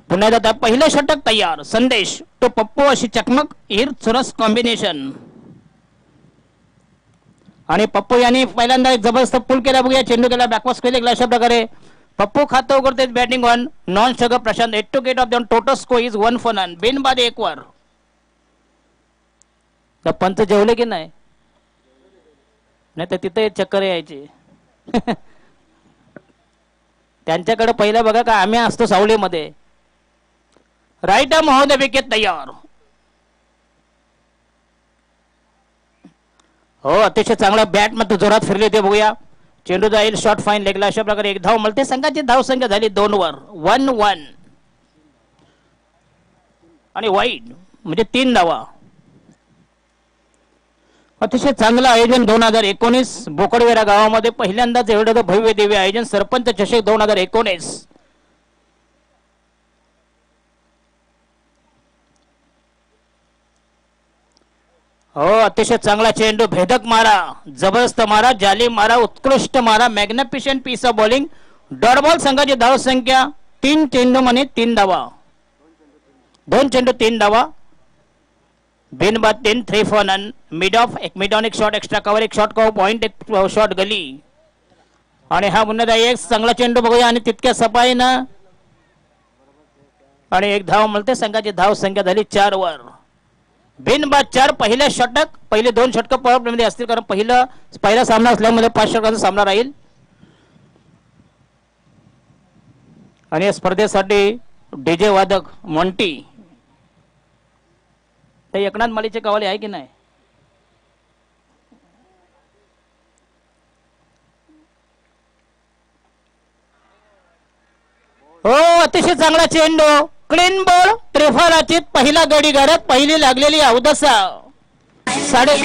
पुन्हा एकदा पहिलं षटक तयार. संदेश तो पप्पू अशी चकमक इर चुरस कॉम्बिनेशन. आणि पप्पू यांनी पहिल्यांदा एक जबरदस्त पुल केला. बघूया चेंडू केला बॅकवर्स केले अशा प्रकारे पप्पू खातो करते batting one non struggle Prashant 8 to 8 of the total score is 1 for none. बिनबाद एक वर. तर पंच जेवले की नाही तर तिथे चक्कर यायची. त्यांच्याकडे पहिलं बघा का आम्ही असतो सावलीमध्ये. राईट आर्म हो द विकेट तयार. हो अतिशय चांगला बॅट मध्ये जोरात फिरले ते बघूया. चेंडू जाईल शॉर्ट फाईन लेगला अशा प्रकारे एक धाव मिळते. संघाची धाव संख्या झाली 2 वर 1-1 आणि वाईड म्हणजे 3 धावा. अतिशय चांगलं आयोजन 2019 बोकडवेरा गावामध्ये पहिल्यांदाच एवढं भव्य दिव्य आयोजन सरपंच चषक 2019. हो अतिशय चांगला चेंडू भेदक मारा जबरदस्त मारा जाली मारा उत्कृष्ट मारा magnificent piece of bowling. Dot ball संघाची धाव संख्या 3 चेंडू मध्ये 3 धावा. 2 चेंडू 3 धावा. बिनबाद 3 3 for none. मिड ऑफ एक मिड ऑन एक शॉट एक्स्ट्रा कव्हर एक शॉट कव्हर पॉइंट एक शॉट गली. आणि हा पुन्हा एक चांगला चेंडू बघूया आणि तितक्या सफाईनं आणि एक धाव मिळते. संघाची धाव संख्या झाली 4 वर. बिनबाद 4. पहिल्या षटक पहिले 2 षटक पॉवर प्ले मध्ये असतील कारण पहिला सामना असल्यामुळे 5 षटकांचा सामना राहील. आणि या स्पर्धेसाठी डीजे वादक मॉन्टी ते एकनाथ मालीचे कवाले आहे की नाही. हो अतिशय चांगला चेंडू क्लीन बॉल त्रिफलाचीत पहिला गडी घरात पहिली लागलेली अवदसा साडे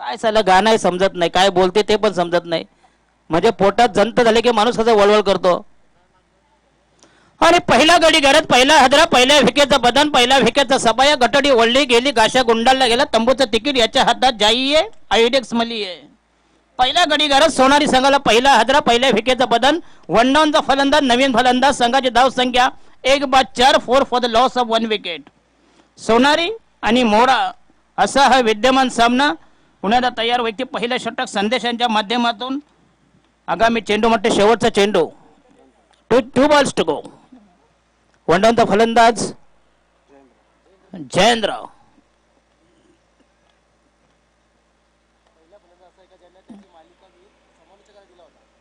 काय साला गाणं समजत नाही काय बोलते ते पण समजत नाही. म्हणजे पोटात जंत झाले की माणूस कसं वळवळ करतो. आणि पहिला गडी घरात पहिला हदरा पहिल्या विकेटचा बदन पहिल्या विकेटचा सबाया गटडी वळली गेली गाशा गुंडाला गेला तंबूचं तिकीट याच्या हातात जाईये आयडेक्स मलिये. पहिल्या गडी घरात सोनारी संघाला पहिला हदरा पहिल्या विकेटचा बदन वन डाऊनचा फलंदाज नवीन फलंदाज संघाची धाव संख्या 1-4 4 for the loss of 1 wicket. Sonari आणि मोरा असा हा विद्यमान सामना पुण्याला तयार व्यक्ती पहिल्या षटक संदेशांच्या माध्यमातून आगामी चेंडू मध्ये शेवटचा चेंडू 2 balls to go. वन डाऊनचा फलंदाज जयेंद्र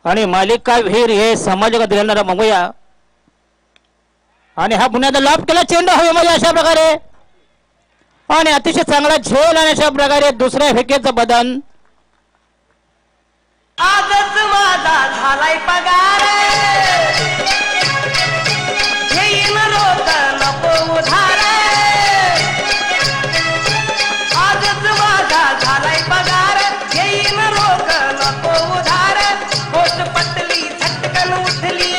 आणि मालिकावीर हे समाजक दिलेला बघूया. आणि हा पुण्याचा लॉब केला चेंडू हवेमध्ये अशा प्रकारे आणि अतिशय चांगला झेल आणि अशा प्रकारे दुसऱ्या विकेटचं बदन. आजच माझा झालाय पगार घेईन रोज नको उधार. आजच माझा झालाय पगार घेईन रोज नको उधार. गोष्ट पटली झटकन उठली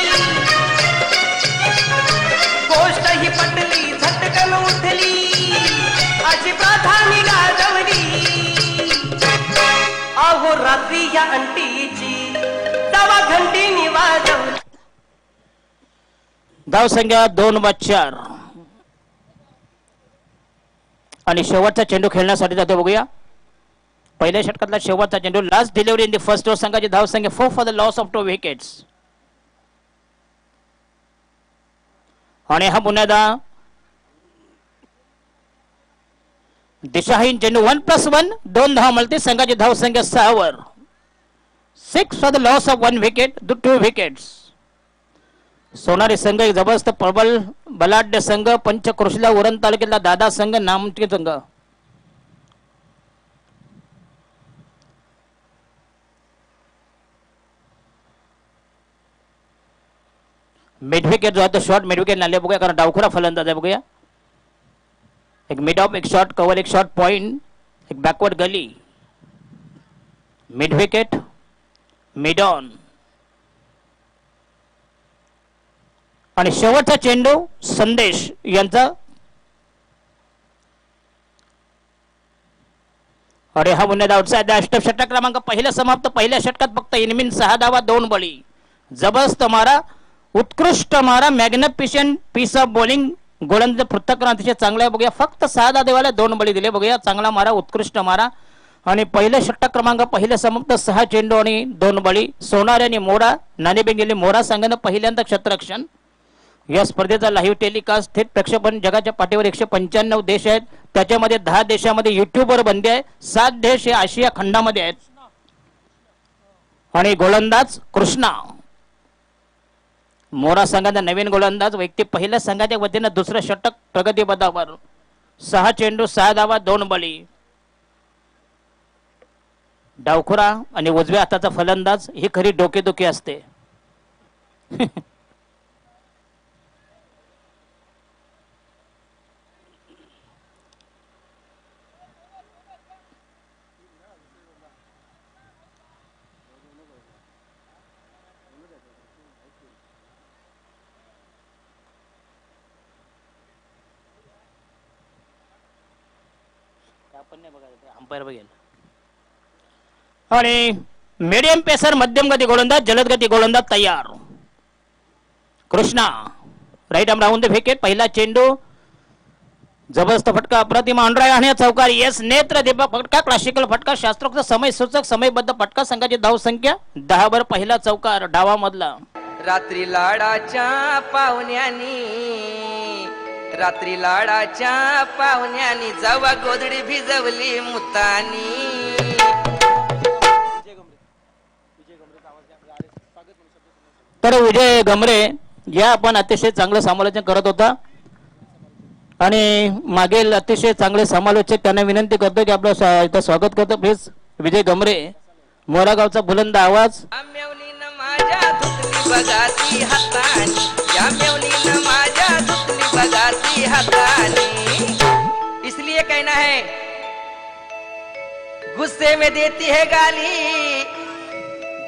गोष्ट ही पटली झटकन उठली अशी प्राधानी गाजवली. अहो रात्री या अंटीची तवा घंटी वाजवली. धाव संख्या 2-4 आणि शेवटचा चेंडू खेळण्यासाठी जातो बघूया. पहिल्या षटकातला शेवटचा चेंडू last delivery in the first over. संघाची धाव संख्या 4 for the loss of 2 wickets. आणि हा पुन्हा दिशाहीन चेंडू 1+1 2 धाव मिळते. संघाची धाव संख्या 6 वर 6 for the loss of 1 wicket 2 wickets. Sonari संघ एक जबरदस्त प्रबल बलाढ्य संघ पंचक्रोशीला उरण तालुक्यातला दादा संघ नामचे संघ. मिड विकेट जो आहे तो शॉर्ट मिड विकेट नाले बघूया कारण डावखुरा फलंदाज आहे बघूया. एक मिड ऑफ, एक शॉर्ट कव्हर, एक शॉर्ट पॉइंट, एक backward gully, mid wicket, mid on आणि शेवटचा चेंडू संदेश यांचा. अरे हा पुन्हा आउटसाइड अष्टम षटक क्रमांक पहिला समाप्त. पहिल्या षटकात फक्त इनमिन 6 धावा 2 बळी. जबरदस्त मारा, उत्कृष्ट मारा, मॅग्निफिशंट पीस ऑफ बॉलिंग. गोलंदाज पृथक्करण अतिशय चांगला आहे. बघूया फक्त 6 धावेला 2 बळी दिले. बघूया चांगला मारा, उत्कृष्ट मारा. आणि पहिल्या षटक क्रमांक पहिल्या समाप्त 6 चेंडू आणि 2 बळी. सोनार आणि मोरा नाणेफेक गेले. मोरा संघानं पहिल्यांदा क्षेत्ररक्षण. या स्पर्धेचा लाईव्ह टेलिकास्ट थेट प्रक्षेपण जगाच्या पाठीवर 195 देश आहेत. त्याच्यामध्ये 10 देशामध्ये युट्यूबवर बंदी आहे. 7 देश हे आशिया खंडामध्ये आहेत. आणि गोलंदाज कृष्णा. मोरा संघाचा नवीन गोलंदाज व्यक्ती पहिल्या संघाच्या वतीनं दुसरं षटक प्रगतीपथावर. 6 चेंडू 6 धावा 2 बळी. डावखुरा आणि उजव्या हाताचा फलंदाज ही खरी डोकेदुखी असते. अंपायर बघेल. आणि मीडियम पेसर मध्यम गती गोलंदाज जलद गती गोलंदाज तयार. Krishna right arm round the wicket. पहिला चेंडू जबरदस्त फटका, अप्रतिम ऑनड्राईव्ह आणि चौकार. येस नेत्र दीपक फटका, क्लासिकल फटका, शास्त्रोक्त समय सूचक समयबद्ध फटका. संघाची धाव संख्या 10 वर पहिला चौकार डावामधला. रात्री लाडाच्या पाहुण्यानी, रात्री लाडाच्या पाहुण्यानी जवा गोधडी भिजवली मुतानी. तर विजय गमरे या आपण अतिशय चांगलं समालोचन करत होता. आणि मागील अतिशय चांगले समालोचक त्यांना विनंती करतो की आपलं इथं स्वागत करतो. प्लीज विजय गमरे. मोरागावचा बुलंद आवाज. माझ्या धुतली बघाती हातानी, या मेवनीनं माझ्या धुतली बघाती हातानी. इसलिए कहना है गुस्से में देती है गाली,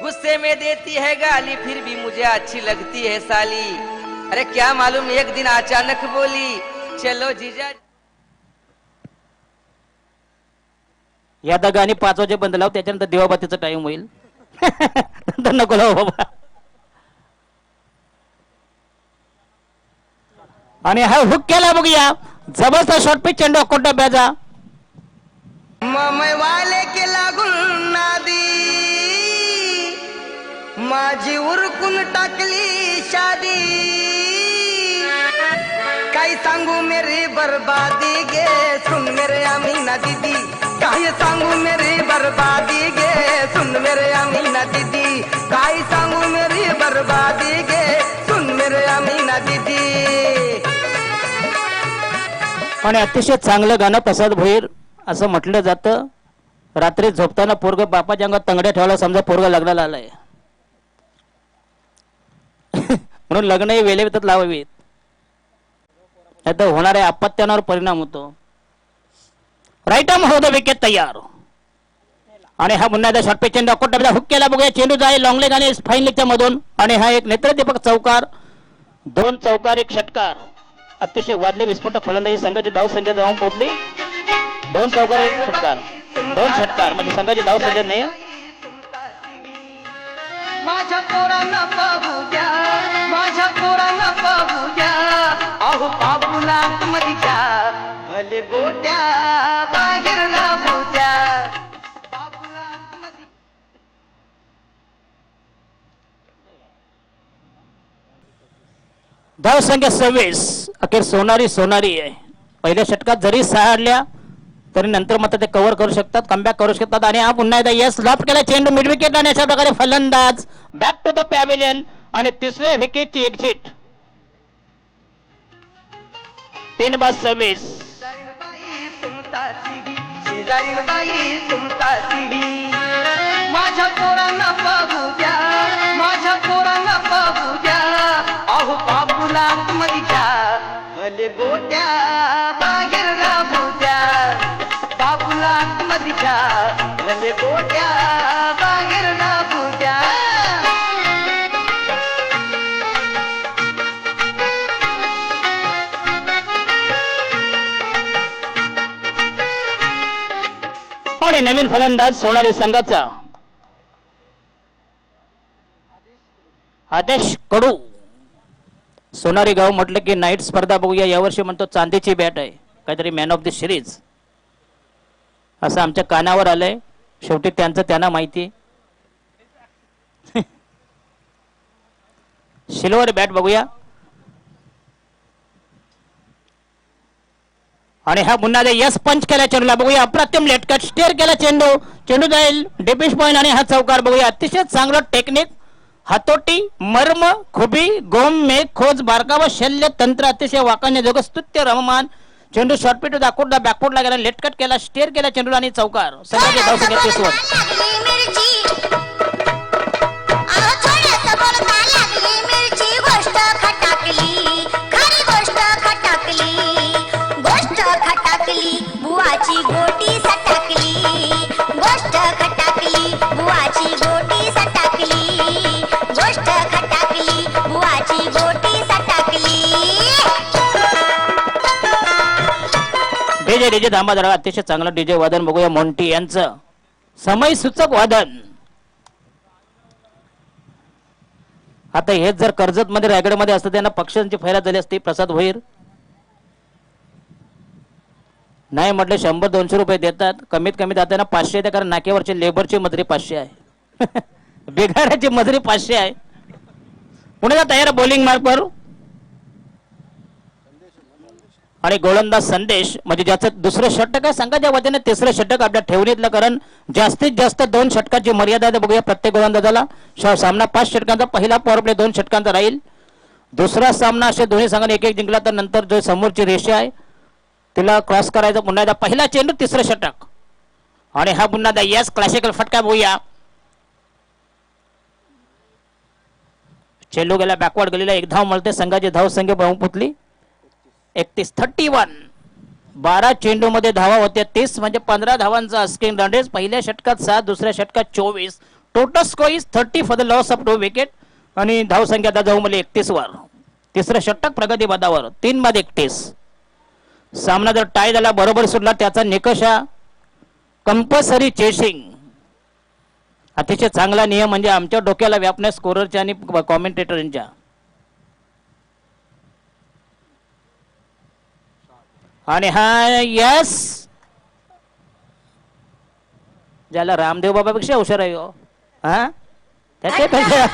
गुस्से में देती है गाली, फिर भी मुझे अच्छी लगती है साली. अरे क्या मालूम एक दिन अचानक बोली चलो जीजा. यादा गाणी 5 वाजेपर्यंत लाव, त्याच्यानंतर दिवाबत्तीचा टाइम होईल. नको लाव बाबा. आणि हा हुक केला बघूया. जबरदस्त शॉर्ट पिच चेंडू अकोट डब्याचा. ममय वाले के लागून नादी, माझी उरकून टाकली शादी. काय सांगू मेरी बर्बादी गे, सुन मेरे अमीना दीदी. काय सांगू मेरी बर्बादी गे, सुन मेरे अमीना दीदी. काय सांगू मेरी बर्बादी गे, सुन मेरे अमीना दीदी. आणि अतिशय चांगलं गाणं प्रसाद भोईर असं म्हटलं जातं. रात्री झोपताना पोरग बापाच्या अंगात तंगड्या ठेवायला समजा पोरग लग्नाला आलाय. म्हणून लग्न हे वेळेत लावावीत, नाही तर होणाऱ्या अपत्यांवर परिणाम होतो. राईट आर्म होतं विकेट तयार. आणि हा पुन्हा एकदा शॉर्ट पिच चेंडू अकोट डब्याचा. हुक केला बघूया. चेंडू जाईल लॉंग लेग आणि फाईन लेगच्या मधून. आणि हा एक नेत्रदीपक चौकार. 2 चौकार 1 षटकार. अतिशय वादले विस्फोटक फलंदाजी. संघाची धाव संख्या जाऊन पोहोचली. 2 चौकार 1 षटकार. 2 षटकार म्हणजे संघाची धाव संख्या नाही. माझ्या पोरांना पाहू द्या, माझ्या पोरांना पाहू द्या. अहो बाबूला आतमध्ये घ्या, भले गोट्या बाहेर लावू द्या. बाबूला आतमध्ये. धाव संख्या 26. अखेर सोनारी आहे. पहिल्या षटकात जरी 6 हाडल्या तरी नंतर मात्र ते कव्हर करू शकतात, कमबॅक करू शकतात. आणि हा पुन्हा एकदा यस लॉफ्ट केला चेंडू मिड विकेट. आणि अशा प्रकारे फलंदाज बॅक टू द पॅव्हिलियन. आणि तिसऱ्या विकेटची एक्झिट. 3/26. माझ्या पोरांना पाहू द्या, माझ्या पोरांना पाहू द्या. अहो बाबूला आतमध्ये घ्या, भले गोट्या बाहेर लावू आणि नवीन फलंदाज सोनाली संघाचा आदेश कडू. सोनारी गाव म्हटलं की नाईट स्पर्धा बघूया. यावर्षी म्हणतो चांदीची बॅट आहे, काहीतरी मॅन ऑफ द सिरीज असं आमच्या कानावर आलंय. शेवटी त्यांचं त्यांना माहिती. सिल्वर बॅट बघूया. आणि हा पुन्हा यस पंच केला चेंडूला बघूया. अप्रतिम लेटकट स्टेअर केला चेंडू. चेंडू जाईल डिपिश पॉइंट आणि हा चौकार बघूया. अतिशय चांगलं टेक्निक, हातोटी, मर्म, खुबी, गोम, मेघ, खोज, बारकावा, शल्य, तंत्र अतिशय वाकाने जोग स्तुत्य रममान. चेंडू शॉर्टपिट दाखवला बॅकफुटला गेला. लेटकट केला, स्टेअर केला चेंडूला आणि चौकार. संघाचे धाव संख्या 30 वर. बुवाची गोटी सटकली, गोष्ट खटकली, बुवाची गोटी सटकली, गोष्ट खटकली, बुवाची गोटी सटकली. डीजे डीजे थांबा जरा. अतिशय चांगलं डीजे वादन बघूया मोंटी यांचं. समय सूचक वादन. आता हेच जर कर्जत मध्ये रायगड मध्ये असतं त्यांना पक्षांची फैरात झाली असती. प्रसाद भोईर नाही म्हटलं 100-200 रुपये देतात. कमीत कमी जाताना 500 येते, कारण नाक्यावरचे लेबरची मजुरी 500 आहे. बेगाराची मजुरी 500 आहे. पुण्याचा तयार बॉलिंग मार्कवर आणि गोलंदाज संदेश म्हणजे ज्याचं दुसरं षटक आहे संघाच्या वतीने तिसरं षटक आपल्या ठेवणीतलं, कारण जास्तीत जास्त 2 षटकाची मर्यादा आहे. बघूया प्रत्येक गोलंदाजाला. सामना 5 षटकांचा. पहिला पॉवर प्ले 2 षटकांचा राहील. दुसरा सामना असे दोन्ही संघाने एक जिंकला तर नंतर जो समोरची रेषा आहे तिला क्रॉस करायचा. पुन्हा एकदा पहिला चेंडू तिसरं षटक आणि हा पुन्हा एकदा यस क्लासिकल फटका बघूया. चेंडू गेला बॅकवर्ड गेलेला. एक धाव मिळते. संघाची धाव संख्या बहुपुतली 31. 12 चेंडू मध्ये धावा होत्या 30 म्हणजे 15 धावांचा स्किंग रन. पहिल्या षटकात 7, दुसऱ्या षटकात 24. Total score is 30 for the loss of 2 wicket आणि धाव संख्या आता जाऊ मला 31 वर. तिसरं षटक प्रगती पदावर 3 बाद 31. सामना जर टाय झाला बरोबर सुटला त्याचा निकष कंपल्सरी चेसिंग. अतिशय चांगला नियम म्हणजे आमच्या डोक्याला व्यापण्या स्कोररच्या आणि कॉमेंटेटरांच्या. आणि हा यस ज्याला रामदेव बाबापेक्षा हुशार आहे हो. हा त्याच्यापेक्षा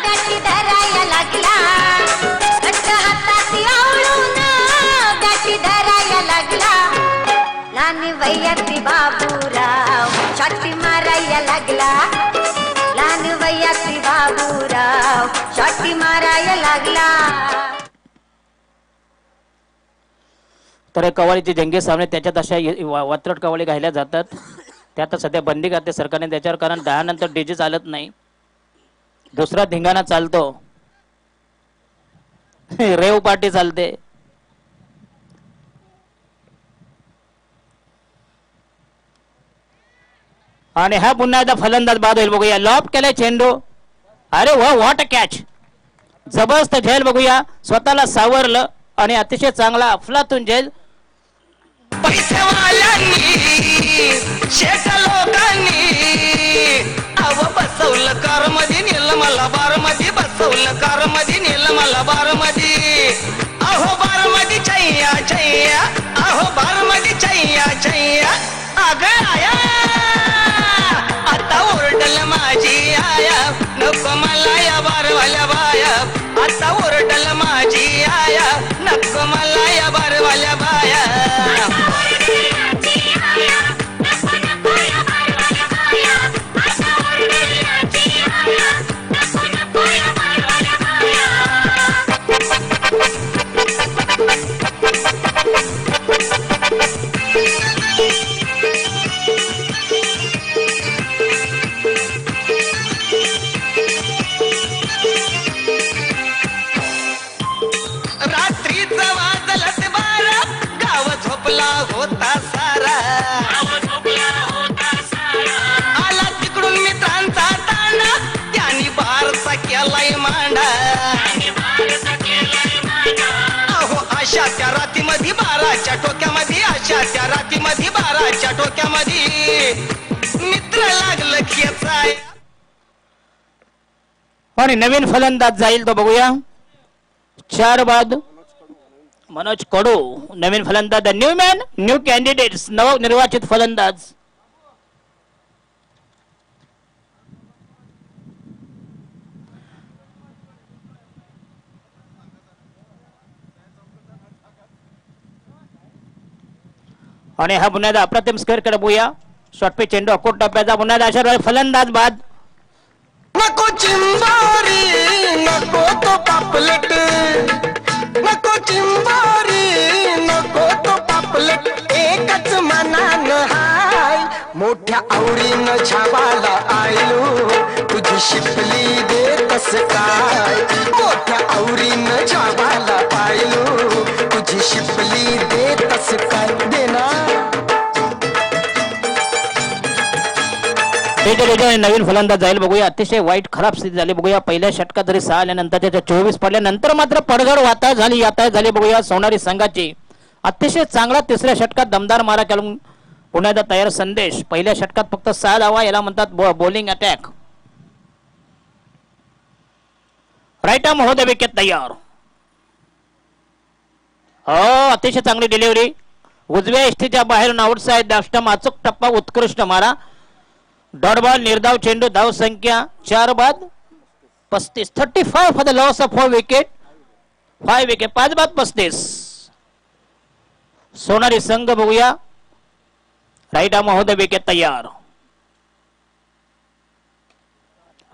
बॅटी धरायला लागला, घट्ट हाताती आवळून बॅटी धरायला लागला. लहान वयाती बाबूराव शॉटी मारायला लागला, लहान वयाती बाबूराव शॉटी मारायला लागला. तर कवालीचे जंगी सामने त्याच्यात अशा वात्रट कवाली गायल्या जातात. त्यात सध्या बंदी घातली सरकारने त्याच्यावर, कारण 10 नंतर डीजे चालत नाही. दुसरा धिंगाणा चालतो. रेव पार्टी चालते. आणि हा पुन्हा एकदा फलंदाज बाद होईल बघूया. लॉप केलाय चेंडू. अरे वा व्हॉट अ कॅच. जबरदस्त झेल बघूया. स्वतःला सावरलं आणि अतिशय चांगला अफलातून झेल. पैसेवाल्यांनी शेठ लोकांनी अव बसवलं कार मध्ये नेलं मला बार मध्ये, बसवलं कार मध्ये नेलं मला बार मध्ये. अहो बार मध्ये छैया छैया, अहो बार मध्ये छैया छैया. अग आया आता ओरडल माझी आया, नको मला या बारवाल्या बाया. आता ओरडल माझी आया, नको मला या बारवाल्या बाया. रात्रीचं वाजलत 12, गाव झोपला होता सारा. आला तिकडून मित्रांचा तांडा, त्यांनी बारसा केलाय मांडा. अहो आशा त्या रातीमध्ये 12च्या टोक्यामध्ये आशा त्या रातीमध्ये 12च्या टोक्यामध्ये मित्र लागलं खेचाय. आणि नवीन फलंदाज जाईल तो बघूया. 4 बाद मनोज कडू नवीन फलंदाज. न्यू मॅन न्यू कॅन्डिडेट्स नवनिर्वाचित फलंदाज. आणि हा पुन्हा अप्रतिम स्क्वेअर कडे बघूया. शॉर्ट पिच चेंडू अकोट टप्प्याचा पुन्हा अशा वेळी फलंदाज बाद. नको चिंबारी नको तो पापलेट नको चिंबारी नको तो पापलेट एकच मनान हाय मोठ्या आवडीनं छावाला आयलो तुझी शिपली दे कस काय मोठ्या आवडीनं छावाला पायलो तुझी शिपली दे कस काय देना. नवीन फलंदाज जाईल बघूया. अतिशय वाईट खराब स्थिती झाली बघूया. पहिल्या षटकात जरी 6 आल्यानंतर त्याच्या 24 पडल्यानंतर मात्र पडझड वाता झाली यातायात झाली बघूया सोनारी संघाची. अतिशय चांगला तिसऱ्या षटकात दमदार मारा केला पुण्याचा तयार संदेश. पहिल्या षटकात फक्त 6 धावा याला म्हणतात बॉलिंग अटॅक. राईट आर्म होते विकेट तयार. हो अतिशय चांगली डिलिव्हरी उजव्या इष्टीच्या बाहेरून आउटसाइड दाष्टम अचूक टप्पा उत्कृष्ट मारा. डॉट बॉल निर्धाव चेंडू. धाव संख्या 4 बाद 35. 35 for the loss of 4 wicket. 5 wicket 5 बाद 35. सोनारी संघ बघूया. राईट आर्म होते विकेट तयार.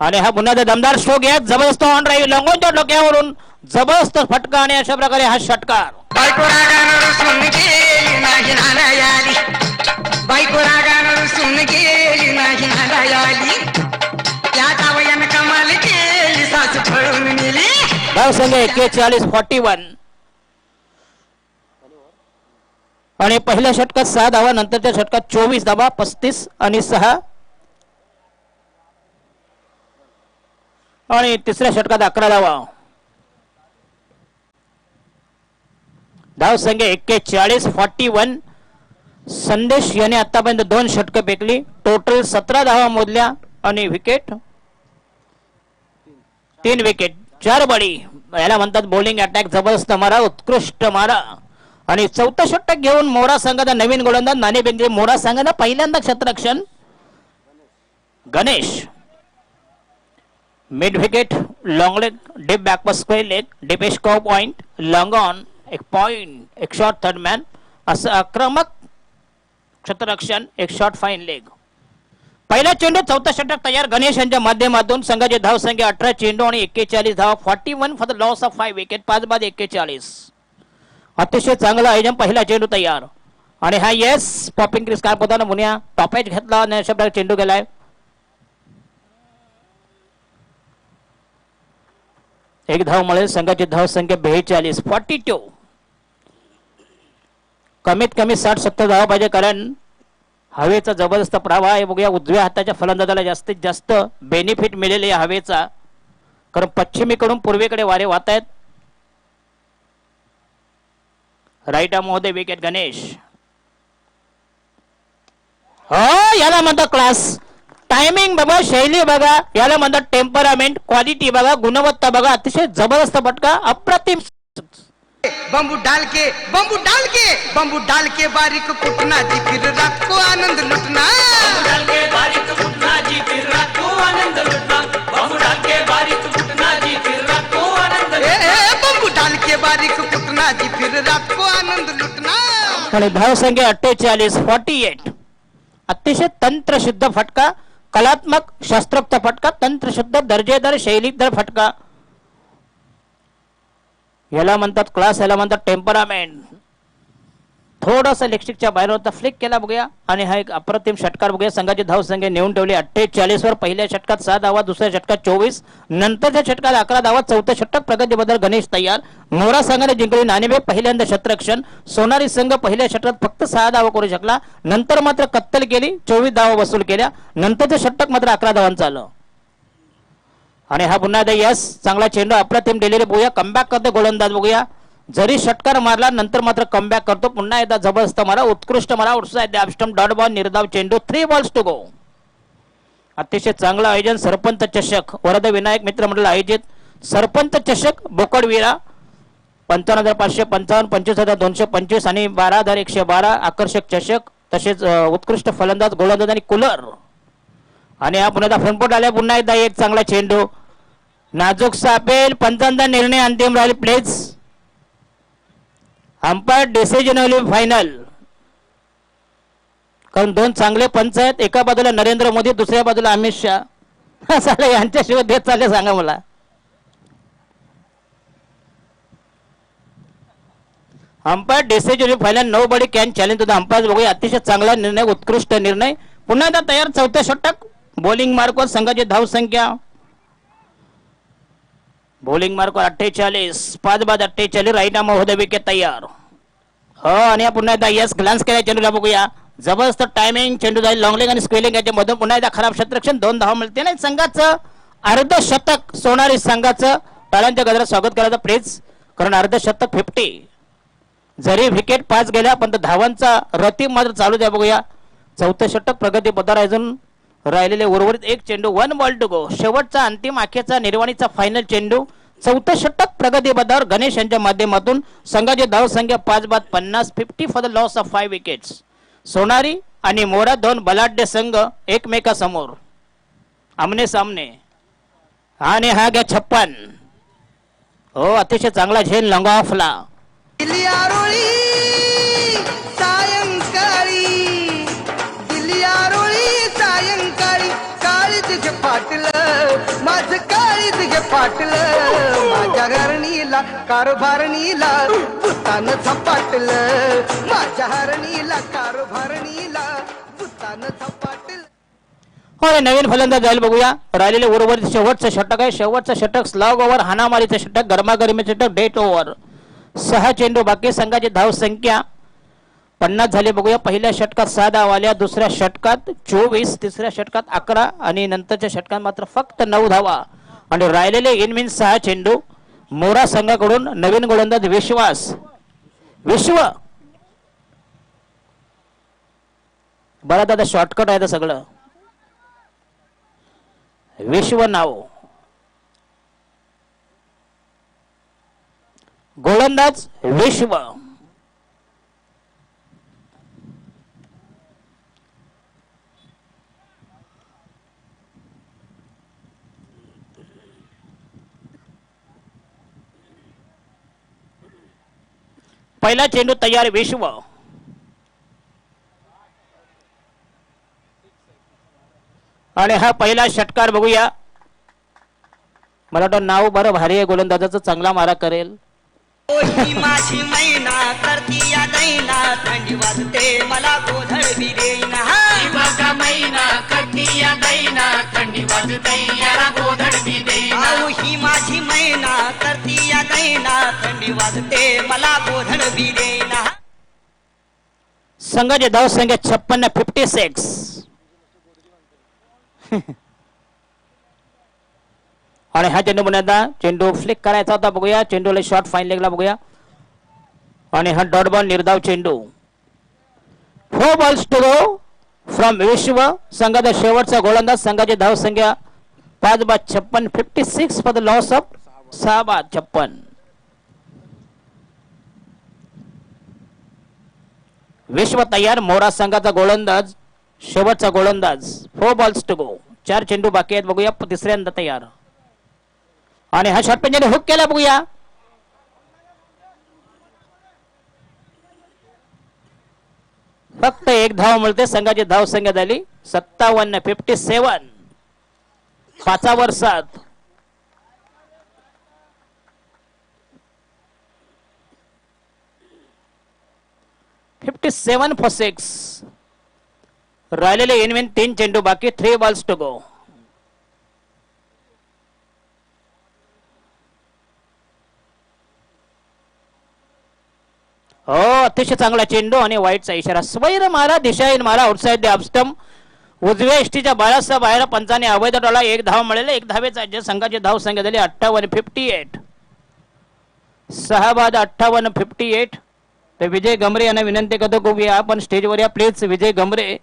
आणि हा पुन्हा दमदार स्ट्रोक आहे. जबरदस्त ऑन ड्राईव्ह लंगोच्या डोक्यावरून जबरदस्त फटका आणि अशा प्रकारे हा षटकार. बायको रागानं रुसून गेली नाही नारायली बायको रागानं रुसून गेली नाही नारायली त्या जावयानं कमाल केली सासू पळून नेली. धाव संघ 41-41. आणि पहिल्या षटकात 6 धावा नंतरच्या षटकात 24 धावा 35 आणि 6. आणि तिसऱ्या षटकात 11 धावा. धाव संघ 41-41. संदेश याने आतापर्यंत 2 षटकं फेकली. टोटल 17 धावा मोजल्या आणि विकेट 3 विकेट 4 बळी. याला म्हणतात बॉलिंग अटॅक. जबरदस्त मारा उत्कृष्ट मारा. आणि 4थं षटक घेऊन मोरा संघाचा नवीन गोलंदाज नाणे बेंद्रे. मोरा संघानं पहिल्यांदा क्षेत्ररक्षण Ganesh. Mid wicket long leg deep backward square leg deep score point long on एक पॉइंट एक शॉर्ट थर्ड मॅन असं आक्रमक क्षेत्ररक्षण एक शॉर्ट फाईन लेग. पहिला चेंडू 4थं षटक तयार गणेश यांच्या माध्यमातून. संघाची धाव संख्या 18 चेंडू आणि 41 धावा. 41 for the loss of 5 wicket 5 बाद 41. अतिशय चांगलं आयोजन. पहिला चेंडू तयार आणि हा येस पॉपिंग क्रिस काय पोताना मुनिया टॉपेज घेतला आणि अशा प्रकारे चेंडू गेलाय. एक धाव मिळेल. संघाची धाव संख्या 42-42. कमीत कमी 60-70 धावा पाहिजे कारण हवेचा जबरदस्त प्रवाह आहे बघूया. उजव्या हाताच्या फलंदाजाला जास्तीत जास्त बेनिफिट मिळेल या हवेचा कारण पश्चिमेकडून पूर्वेकडे वारे वाहत आहेत. राईट आर्म मध्ये विकेट गणेश. हो याला म्हणतात क्लास. टायमिंग बघा शैली बघा याला म्हणतात टेम्परामेंट. क्वालिटी बघा गुणवत्ता बघा. अतिशय जबरदस्त फटका अप्रतिम. बंबू डाल के बंबू डाल के बंबू डाल के बारीक कुटना जी फिर रात को आनंद लुटना. बंबू डाल के बारीक कुटना जी फिर रात को आनंद लुटना. बंबू डाल के बारीक कुटना जी फिर रात को आनंद लुटना. बंबू डाल के बारीक कुटना जी फिर रात को आनंद लुटना. आणि धाव संख्या 48-48. अतिशय तंत्रशुद्ध फटका. कलात्मक शास्त्रोक्त फटका. तंत्रशुद्ध दर्जेदार शैलीदार फटका. याला म्हणतात क्लास. याला म्हणतात टेम्परामेंट. थोडासा लेगस्टिकच्या बाहेर होता फ्लिक केला बघूया आणि हा एक अप्रतिम षटकार बघूया. संघाची धाव संख्या नेऊन ठेवली 48 वर. पहिल्या षटकात 6 धावा दुसऱ्या षटकात 24 नंतरच्या षटकात 11 धावा. 4थं षटक प्रगती बदल गणेश तयार. मोरा संघाने जिंकली नाणेफेक. पहिल्यांदा क्षेत्ररक्षण. सोनारी संघ पहिल्या षटकात फक्त 6 धावा करू शकला. नंतर मात्र कत्तल केली 24 धावा वसूल केल्या. नंतरचं षटक मात्र 11 धावांचं आलं. आणि हा पुन्हा यस चांगला चेंडू अप्रतिम डिलिव्हरी बघूया. कमबॅक करतो गोलंदाज बघूया. जरी षटकार मारला नंतर मात्र कमबॅक करतो. पुन्हा एकदा जबरदस्त मारा, उत्कृष्ट मारा, आउटसाइड स्टंप, डॉट बॉल, निर्धाव चेंडू, 3 बॉल्स टू गो. अतिशय चांगलं आयोजन. सरपंच चषक वरद विनायक मित्र मंडळ आयोजित सरपंच चषक बोकडवीरा 55,555, 25,225 आणि 12,112 आकर्षक चषक. तसेच उत्कृष्ट फलंदाज, गोलंदाज आणि कूलर. आणि हा पुन्हा फ्रंटपोट आल्या. पुन्हा एकदा एक चांगला चेंडू, नाजूक सापेल. पंचांचा निर्णय अंतिम राहील. प्लेज अंपायर डिसिजन होईल फायनल. कारण दोन चांगले पंच आहेत. एका बाजूला नरेंद्र मोदी, दुसऱ्या बाजूला अमित शहा. चालेल, यांच्याशिवाय देत चालले सांगा मला. Umpire decision final. Nobody can challenge to the umpire. बघूया, अतिशय चांगला निर्णय, उत्कृष्ट निर्णय. पुन्हा एकदा तयार. चौथं षटक. बॉलिंग मार्कवर संघाची धाव संख्या, बॉलिंग मार्कवर 48, 5 बाद 48. राईट महोदय विकेट तयार. हो, आणि पुन्हा एकदा यस ग्लान्स केला चेंडूला. बघूया, जबरदस्त टायमिंग. चेंडू जाईल लॉंगलिंग आणि स्क्वेलिंग याच्या मधून. पुन्हा एकदा खराब क्षेत्ररक्षण. 2 धावा मिळते. नाही, संघाचं अर्धशतक सोनारी संघाचं टाळ्यांच्या गजरात स्वागत करायचं प्लीज. कारण अर्धशतक 50. जरी विकेट 5 गेल्या पण धावांचा रतीब मात्र चालू द्या. बघूया, चौथं षटक प्रगती पदार. अजून राहिलेले उर्वरित एक चेंडू. 1 बॉल टू गो. शेवटचा अंतिम आखेचा निर्वाणीचा फायनल चेंडू. चौथं षटक प्रगती पदावर. गणेश यांच्या माध्यमातून संघाची धाव संख्या 5 बाद 50. 50 for the loss of 5 wickets. Sonari आणि मोरा दोन बलाढ्य संघ एकमेकासमोर आमने सामने. आणि हा घ्या 56. हो, अतिशय चांगला झेल लॉंग ऑफला. दिली आरोळी सायंकाळी, दिली आरोळी सायंकाळी. काळीज फाटलं माझं, काळीज फाटलं. माझ्या हरणीला कारभारणीला भूतानं झपाटलं. माझ्या हरणीला कारभारणीला भूतानं झपाटलं. हो, नवीन फलंदाज जाईल. बघूया, राहिलेले उर्वरित शेवटचं षटक आहे. शेवटचं षटक स्लॉग ओव्हर, हाणामारीचं षटक, गरमागरमी षटक, डेट ओव्हर. 6 चेंडू बाकी. संघाची धाव संख्या 50 झाली. बघूया, पहिल्या षटकात 6 धावा आल्या, दुसऱ्या षटकात 24, तिसऱ्या षटकात 11 आणि नंतरच्या षटकात मात्र फक्त 9 धावा. आणि राहिलेले इनमिन 6 चेंडू. मोरा संघाकडून नवीन गोलंदाज विश्व. बरं दादा, शॉर्टकट आहे सगळं. विश्व नाव. गोलंदाज विश्व. पहिला चेंडू तयार. विश्व. आणि हा पहिला षटकार. बघूया, मला वाटतं नाव बरं भारी आहे गोलंदाजाचं, चांगला मारा करेल. ही माझी मैना करती या दैना, थंडी वाजते मला गोधळ बी देईना. बघा मैना करती या दैना, थंडी वाजते याला गोधड बी देईना. आऊ ही माझी मैना करती या दैना, थंडी वाजते मला गोधळ बी देईना. संघाची धाव संख्या 56, 56. आणि हा चेंडू पुन्हा चेंडू फ्लिक करायचा होता. बघूया, चेंडूला शॉर्ट फाईन लेगला. बघूया, आणि हा डॉट बॉल निर्धाव चेंडू. 4 बॉल्स टू गो फ्रॉम विश्व. संघाचा शेवटचा गोलंदाज. संघाची धाव संख्या 5 बाद 56. 56 फॉर द लॉस ऑफ 6 बाद 56. विश्व तयार. मोरा संघाचा गोलंदाज, शेवटचा गोलंदाज. 4 बॉल्स टू गो. 4 चेंडू बाकी आहेत. बघूया, तिसऱ्यांदा तयार. आणि हा शॉट पंजाने हुक केला. बघूया, फक्त 1 धाव मिळते. संघाची धाव संख्या झाली 57, 57. 5 वर 7. $57 for 6. राहिलेले इनविन 3 चेंडू बाकी. 3 बॉल्स टू गो. हो, अतिशय चांगला चेंडू आणि वाईटचा इशारा. स्वैर मारा, दिशाहीन मारा, आउटसाइड द ऑफस्टंप. उजव्या इष्टीच्या बाळासह बाहेर पंचाने अवैध डोळा. 1 धाव मिळेल. 1 धावेचा संघाची धाव संख्या झाली 58, 58. 6 बाद 58 58. तर विजय गमरे यांना विनंती करतो की आपण स्टेजवर या प्लीज. विजय गमरे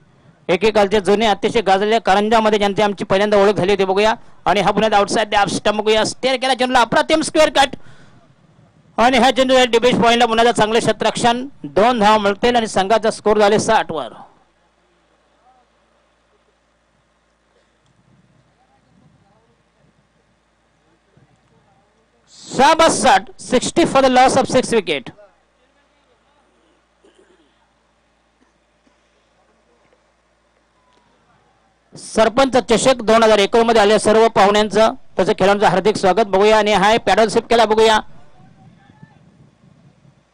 एकेकालचे जुने अतिशय गाजलेल्या कारंजामध्ये ज्यांची आमची पहिल्यांदा ओळख झाली होती बघूया. आणि हा पुण्यात आउटसाइड द स्टंप बघूया. स्टेअर केला चेंडूला अप्रतिम स्क्वेअर कट आणि ह्या चेंडू डिबेश पॉईंटला पुण्याचं चांगले क्षेत्ररक्षण. 2 धाव मिळतील आणि संघाचा स्कोर झाले 60 वर. शाबास 60 for the loss of 6 wicket. Sarpanch चषक 2021 मध्ये आले सर्व पाहुण्यांचं त्याचं खेळाडूंचं हार्दिक स्वागत बघूया. आणि हाय पॅडल शिप केला बघूया.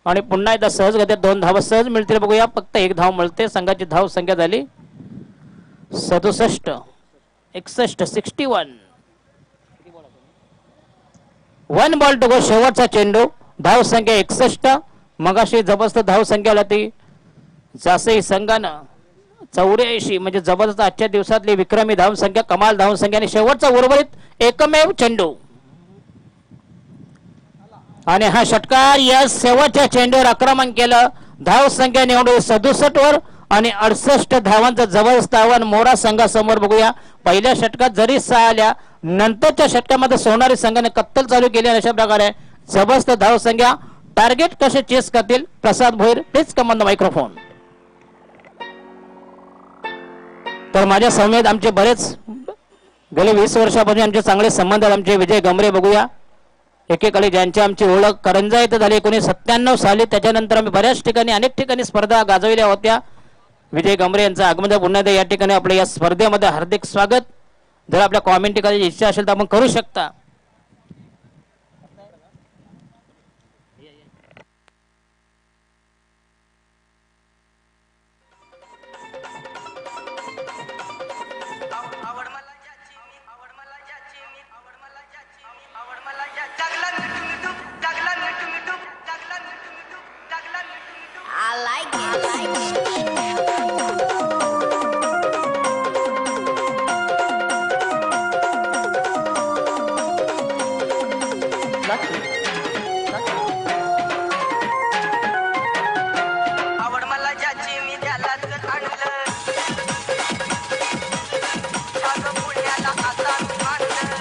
आणि पुन्हा एकदा सहज गतीत 2 धावा सहज मिळतील बघूया. फक्त 1 धाव मिळते. संघाची धाव संख्या झाली 67 61 61. 1 बॉल टू गो. शेवटचा चेंडू. धाव संख्या 61. मगाशी जबरदस्त धाव संख्या होती जासई संघानं 84 म्हणजे जबरदस्त आजच्या दिवसातली विक्रमी धाव संख्या कमाल धाव संख्या. आणि शेवटचा उर्वरित एकमेव चेंडू आणि हा षटकार या शेवटच्या चेंडूवर आक्रमण केलं. धाव संख्या निवडून 67 वर आणि 68 धावांचं जबरदस्त आव्हान मोरा संघासमोर बघूया. पहिल्या षटकात जरी 6 आल्या नंतरच्या षटकामध्ये सोनारी संघाने कत्तल चालू केली. अशा प्रकारे जबरदस्त धाव संख्या. टार्गेट कसे चेस करतील प्रसाद भोईर प्लीज कमांड मायक्रोफोन. तर माझ्या समेत आमचे बरेच गेले 20 वर्षापासून आमचे चांगले संबंध आहेत. आमचे विजय गमरे बघूया. एकेकाळी ज्यांची आमची ओळख करंजा येथे झाली 1997 साली. त्याच्यानंतर आम्ही बऱ्याच ठिकाणी अनेक ठिकाणी स्पर्धा गाजवल्या होत्या. विजय गमरे यांचं आगमन पुन्हा या ठिकाणी आपल्या या स्पर्धेमध्ये हार्दिक स्वागत. जर आपल्या कॉमेंट करायची इच्छा असेल तर आपण करू शकता. I like it. आवड मला ज्याची मी त्यालाच आणलं. साधं पुण्याला आता आणलं.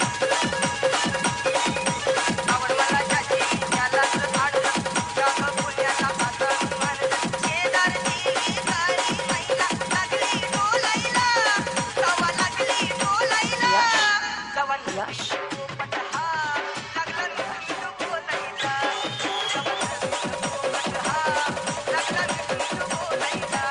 आवड मला ज्याची मी त्यालाच आणलं. साधं पुण्याला आता आणलं. शेजारची गाडी आईला लागली डोलायला. सवा लागली डोलायला. सवा पोपट हा लागला नुसतं बोलायला. पोपट हा लागला नुसतं बोलायला.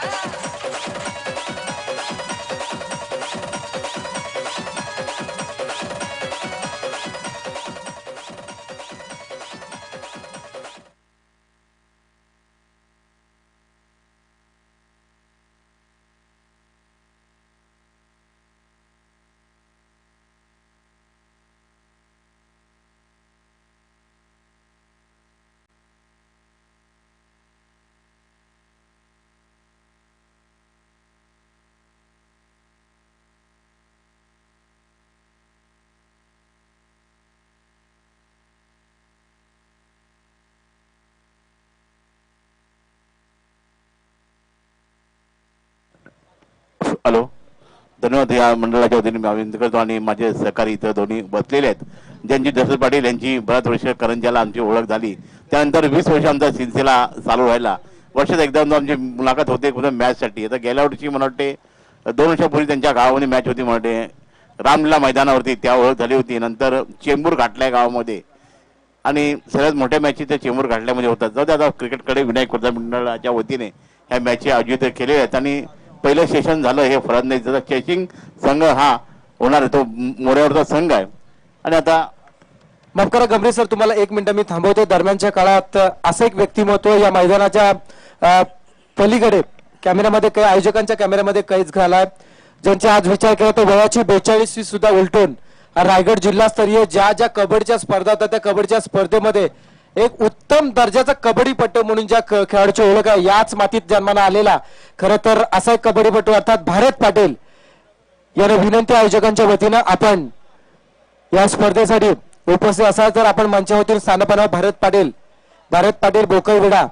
हॅलो, धन्यवाद. या मंडळाच्या वतीने मी अभिनंदन करतो आणि माझे सहकारी इथं दोन्ही बसलेले आहेत. ज्यांची जसद पाटील यांची बऱ्याच वर्ष करंजाला आमची ओळख झाली. त्यानंतर 20 वर्ष आमचा सिलसिला चालू व्हायला. वर्षात एकदा आमची मुलाखत होते मॅचसाठी. आता गेल्या वर्षी मला वाटते 2 वर्षापूर्वी त्यांच्या गावामध्ये मॅच होती. मला वाटते रामलीला मैदानावरती त्या ओळख झाली होती. नंतर चेंबूर घाटल्या गावामध्ये आणि सगळ्यात मोठ्या मॅची त्या चेंबूर घाटल्यामध्ये होतात. जाऊ आता क्रिकेटकडे विनायक खुर्दा मंडळाच्या वतीने ह्या मॅची आयोजित केलेल्या आहेत. आणि पहिलं सेशन झालं हे फरक नाही. त्याचा चेसिंग संघ हा होणार आहे तो मोऱ्यावरचा संघ आहे. आणि आता माफ करा गमरे सर, तुम्हाला 1 मिनिट मी थांबवतो. दरम्यानच्या काळात असं एक व्यक्तिमत्व या मैदानाच्या पलीकडे कॅमेऱ्यामध्ये काही आयोजकांच्या कॅमेऱ्यामध्ये कैद झालाय, ज्यांचे आज विचार केला तर वयाची 42वी सुद्धा उलटून रायगड जिल्हास्तरीय ज्या ज्या कबड्डीच्या स्पर्धा होत्या त्या कबड्डीच्या स्पर्धेमध्ये एक उत्तम दर्जाचा कबड्डीपटू म्हणून ज्या खेळाडूची ओळख आहे, याच मातीत जन्माला आलेला खरं तर असा एक कबड्डीपटू अर्थात भारत पाटील यांना विनंती आयोजकांच्या वतीनं आपण या स्पर्धेसाठी उपस्थित असाल तर आपण मंचावरती स्थानपणावर भारत पाटील भारत पाटील बोकरविडा